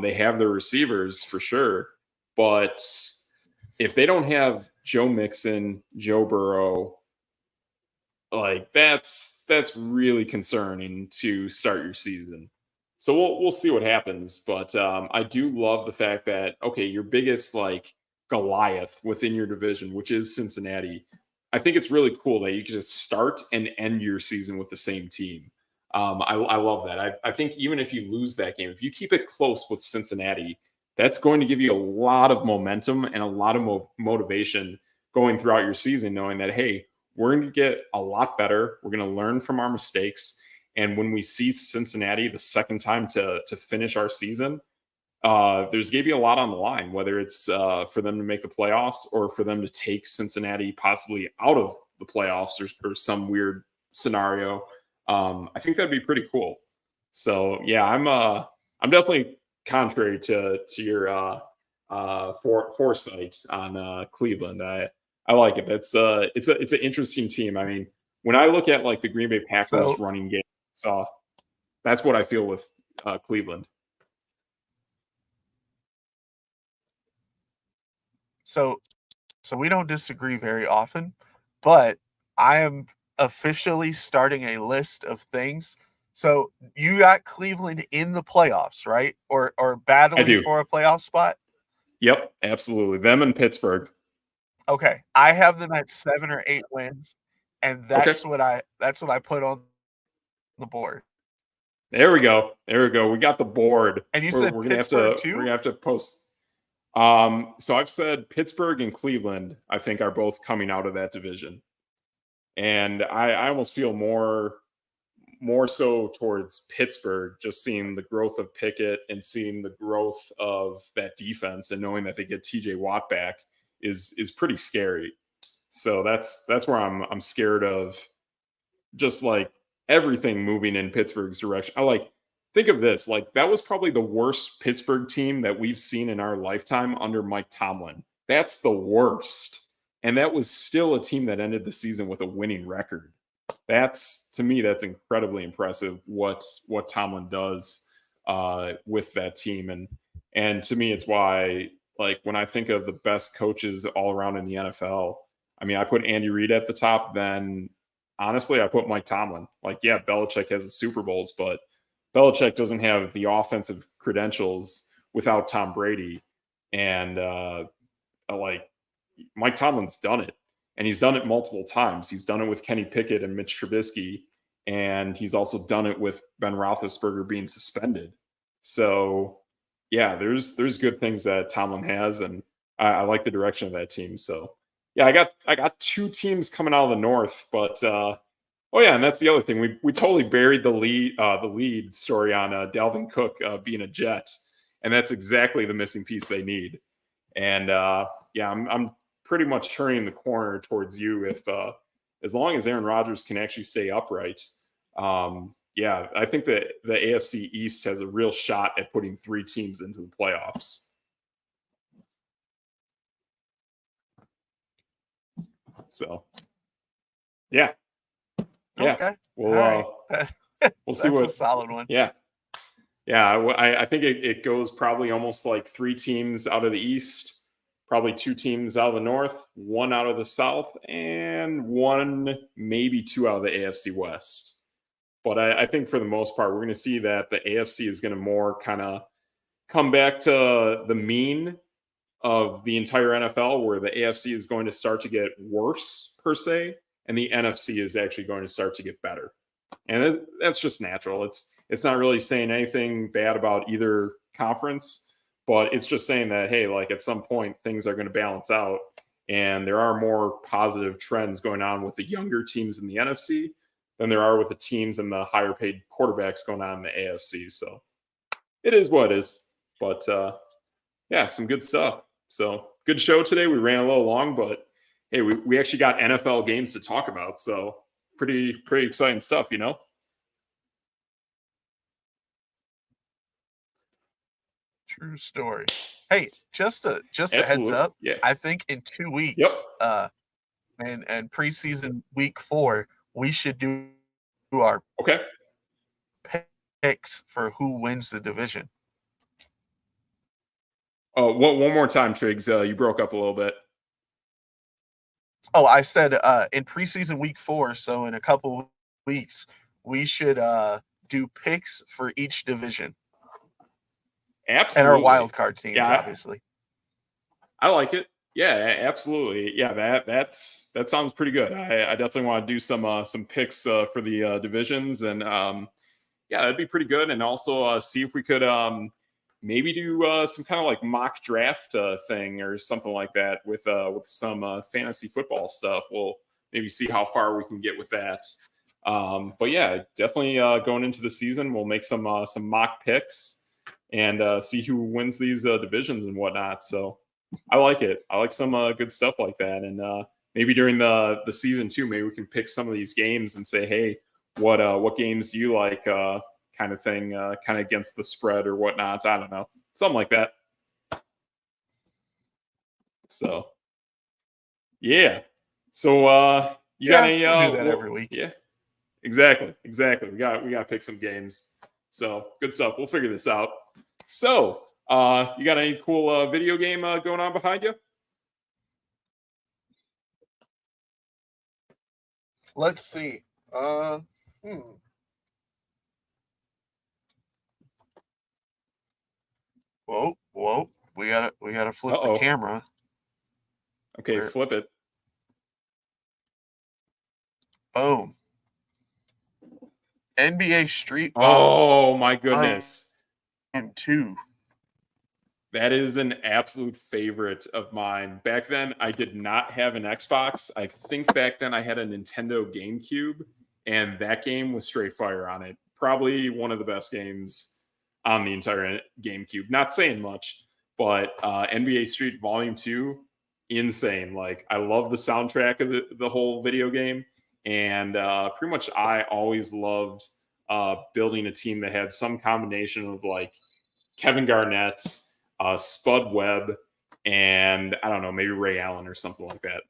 They have their receivers for sure, but if they don't have Joe Mixon, Joe Burrow, like that's really concerning to start your season. So we'll see what happens, but I do love the fact that okay, your biggest like Goliath within your division, which is Cincinnati. I think it's really cool that you can just start and end your season with the same team. I love that. I think even if you lose that game, if you keep it close with Cincinnati, that's going to give you a lot of momentum and a lot of motivation going throughout your season, knowing that hey, we're going to get a lot better. We're going to learn from our mistakes. And when we see Cincinnati the second time to finish our season, there's going to be a lot on the line, whether it's for them to make the playoffs or for them to take Cincinnati possibly out of the playoffs or some weird scenario. I think that'd be pretty cool. So yeah, I'm definitely contrary to your foresight on Cleveland. I like it. It's an interesting team. I mean, when I look at like the Green Bay Packers So running game, so that's what I feel with Cleveland. so so we don't disagree very often, but I am officially starting a list of things. So you got Cleveland in the playoffs, right? Or I battling do. for a playoff spot? Yep, absolutely. Them and Pittsburgh. Okay. I have them at 7 or 8 wins, and Okay, that's what I put on the board. there we go. There we go. We got the board. And you We're said gonna have Pittsburgh to we're too? gonna have to post. So I've said Pittsburgh and Cleveland. I think are both coming out of that division, and I almost feel more so towards Pittsburgh, just seeing the growth of Pickett and seeing the growth of that defense and knowing that they get TJ Watt back is pretty scary. So that's where I'm scared of, just like everything moving in Pittsburgh's direction. Think of this, like that was probably the worst Pittsburgh team that we've seen in our lifetime under Mike Tomlin. That's the worst. And that was still a team that ended the season with a winning record. To me, that's incredibly impressive what Tomlin does with that team. And to me, it's why, like, when I think of the best coaches all around in the NFL, I mean, I put Andy Reid at the top, then honestly, I put Mike Tomlin. Like, yeah, Belichick has the Super Bowls, but Belichick doesn't have the offensive credentials without Tom Brady. And like, Mike Tomlin's done it, and he's done it multiple times. He's done it with Kenny Pickett and Mitch Trubisky, and he's also done it with Ben Roethlisberger being suspended. So, yeah, there's good things that Tomlin has, and I like the direction of that team. So, yeah, I got two teams coming out of the North, but oh yeah, and that's the other thing. We totally buried the lead story on Dalvin Cook being a Jet, and that's exactly the missing piece they need. And yeah, I'm pretty much turning the corner towards you if as long as Aaron Rodgers can actually stay upright. Yeah, I think that the AFC East has a real shot at putting 3 teams into the playoffs. So, yeah. Okay. We'll see what a solid one. Yeah. I think it goes probably almost like 3 teams out of the East, probably 2 teams out of the North, 1 out of the South, and 1, maybe 2 out of the AFC West. But I think for the most part, we're going to see that the AFC is going to more kind of come back to the mean of the entire NFL, where the AFC is going to start to get worse per se, and the NFC is actually going to start to get better. And that's just natural. It's not really saying anything bad about either conference, but it's just saying that, hey, like at some point things are going to balance out, and there are more positive trends going on with the younger teams in the NFC than there are with the teams and the higher paid quarterbacks going on in the AFC. So it is what it is. But yeah, some good stuff. So good show today. We ran a little long, but hey, we actually got NFL games to talk about. So pretty exciting stuff, you know? True story. Hey, just a Absolutely. heads up. Yeah. I think in 2 weeks, and preseason week 4, we should do our picks for who wins the division. Oh, one more time, Triggs. You broke up a little bit. Oh, I said in preseason week 4, so in a couple weeks, we should do picks for each division. Absolutely. And our wild card teams, obviously. I like it. Yeah, absolutely. Yeah, that sounds pretty good. I definitely want to do some picks for the divisions, and yeah, that'd be pretty good. And also see if we could maybe do some kind of like mock draft thing or something like that with some fantasy football stuff. We'll maybe see how far we can get with that. But yeah, definitely going into the season, we'll make some mock picks and see who wins these divisions and whatnot. So I like it. I like some good stuff like that. And maybe during the season too, maybe we can pick some of these games and say, hey, what games do you like, kind of thing, kind of against the spread or whatnot. I don't know. Something like that. So yeah. So you got any we'll do that every week. Yeah. Exactly. We got to pick some games. So good stuff. We'll figure this out. So you got any cool video game going on behind you? Let's see. Whoa. We gotta flip the camera. Okay, flip it. Boom. NBA Street Volleyball. Oh my goodness. And 2. That is an absolute favorite of mine. Back then, I did not have an Xbox. I think back then I had a Nintendo GameCube, and that game was straight fire on it. Probably one of the best games on the entire GameCube. Not saying much, but NBA Street Volume 2, insane. Like, I love the soundtrack of the whole video game, and pretty much I always loved building a team that had some combination of like Kevin Garnett, Spud Webb, and I don't know, maybe Ray Allen or something like that.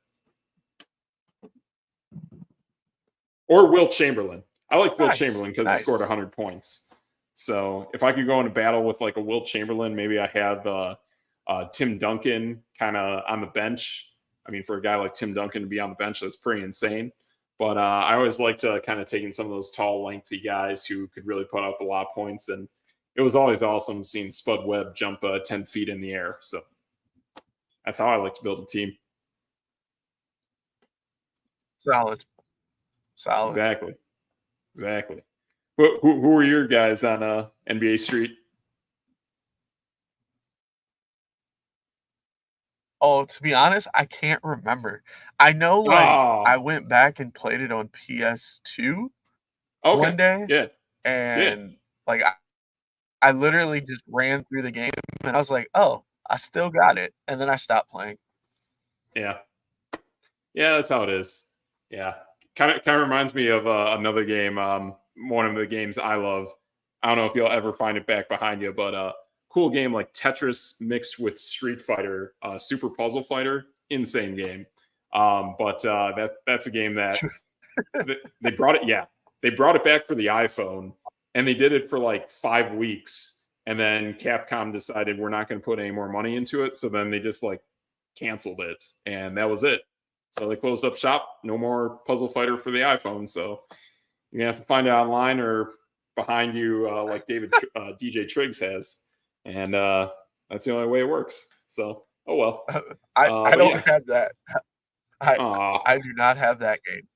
Or Wilt Chamberlain. I like Wilt Chamberlain because he scored 100 points. So if I could go into battle with like a Wilt Chamberlain, maybe I have Tim Duncan kind of on the bench. I mean, for a guy like Tim Duncan to be on the bench, that's pretty insane. But I always like to kind of take in some of those tall, lengthy guys who could really put up a lot of points. And it was always awesome seeing Spud Webb jump 10 feet in the air. So that's how I like to build a team. Solid. Exactly. Who were your guys on NBA Street? Oh, to be honest, I can't remember. I know, like, I went back and played it on PS2 one day. And like, I literally just ran through the game, and I was like, oh, I still got it. And then I stopped playing. Yeah, that's how it is. Yeah. Kind of reminds me of another game. One of the games I love. I don't know if you'll ever find it back behind you, but cool game like Tetris mixed with Street Fighter, Super Puzzle Fighter. Insane game. But that's a game that they brought it. Yeah, they brought it back for the iPhone, and they did it for like 5 weeks, and then Capcom decided we're not going to put any more money into it. So then they just like canceled it, and that was it. So they closed up shop. No more Puzzle Fighter for the iPhone. So you're going to have to find it online or behind you like DJTRIGGS has. And that's the only way it works. So, oh well. I don't have that. I do not have that game.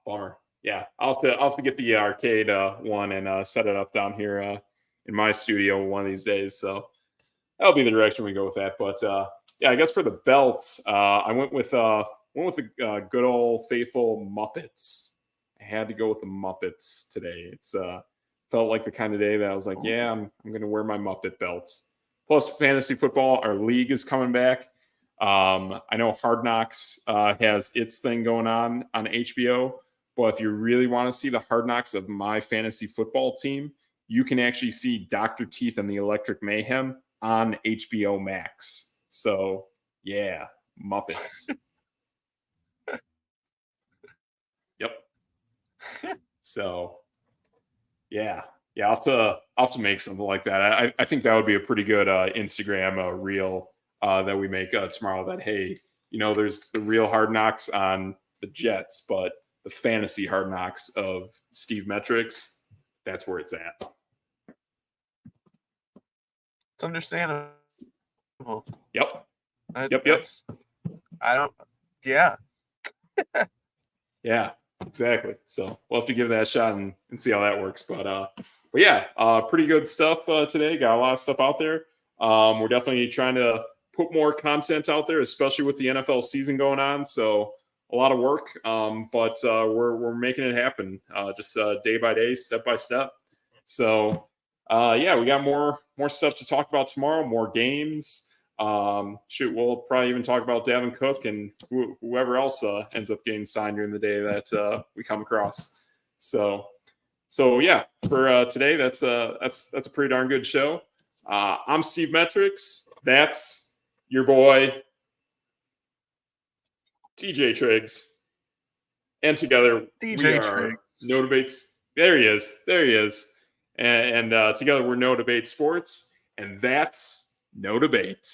Bummer. Yeah, I'll have to get the arcade one and set it up down here in my studio one of these days. So that'll be the direction we go with that. But yeah, I guess for the belts, I went with the good old faithful Muppets. I had to go with the Muppets today. It's felt like the kind of day that I was like, yeah, I'm going to wear my Muppet belts. Plus, fantasy football, our league is coming back. I know Hard Knocks has its thing going on HBO, but if you really want to see the Hard Knocks of my fantasy football team, you can actually see Dr. Teeth and the Electric Mayhem on HBO Max. So, yeah, Muppets. Yep. So, yeah, I'll have to make something like that. I think that would be a pretty good Instagram reel that we make tomorrow. That, hey, there's the real Hard Knocks on the Jets, but the fantasy Hard Knocks of Steve M3TR1CS, that's where it's at. It's understandable. Yep. Yep. I don't. Yeah. Yeah, exactly. So we'll have to give that a shot and see how that works. But yeah, pretty good stuff today. Got a lot of stuff out there. We're definitely trying to put more content out there, especially with the NFL season going on. So a lot of work, but we're making it happen just day by day, step by step. So yeah, we got more stuff to talk about tomorrow, more games. We'll probably even talk about Dalvin Cook and whoever else ends up getting signed during the day that we come across. So yeah, for today, that's a pretty darn good show. I'm Steve M3TR1CS. That's your boy DJTRIGGS, and together DJTRIGGS. No Debates. There he is. And together we're No Debate Sports, and that's No Debate.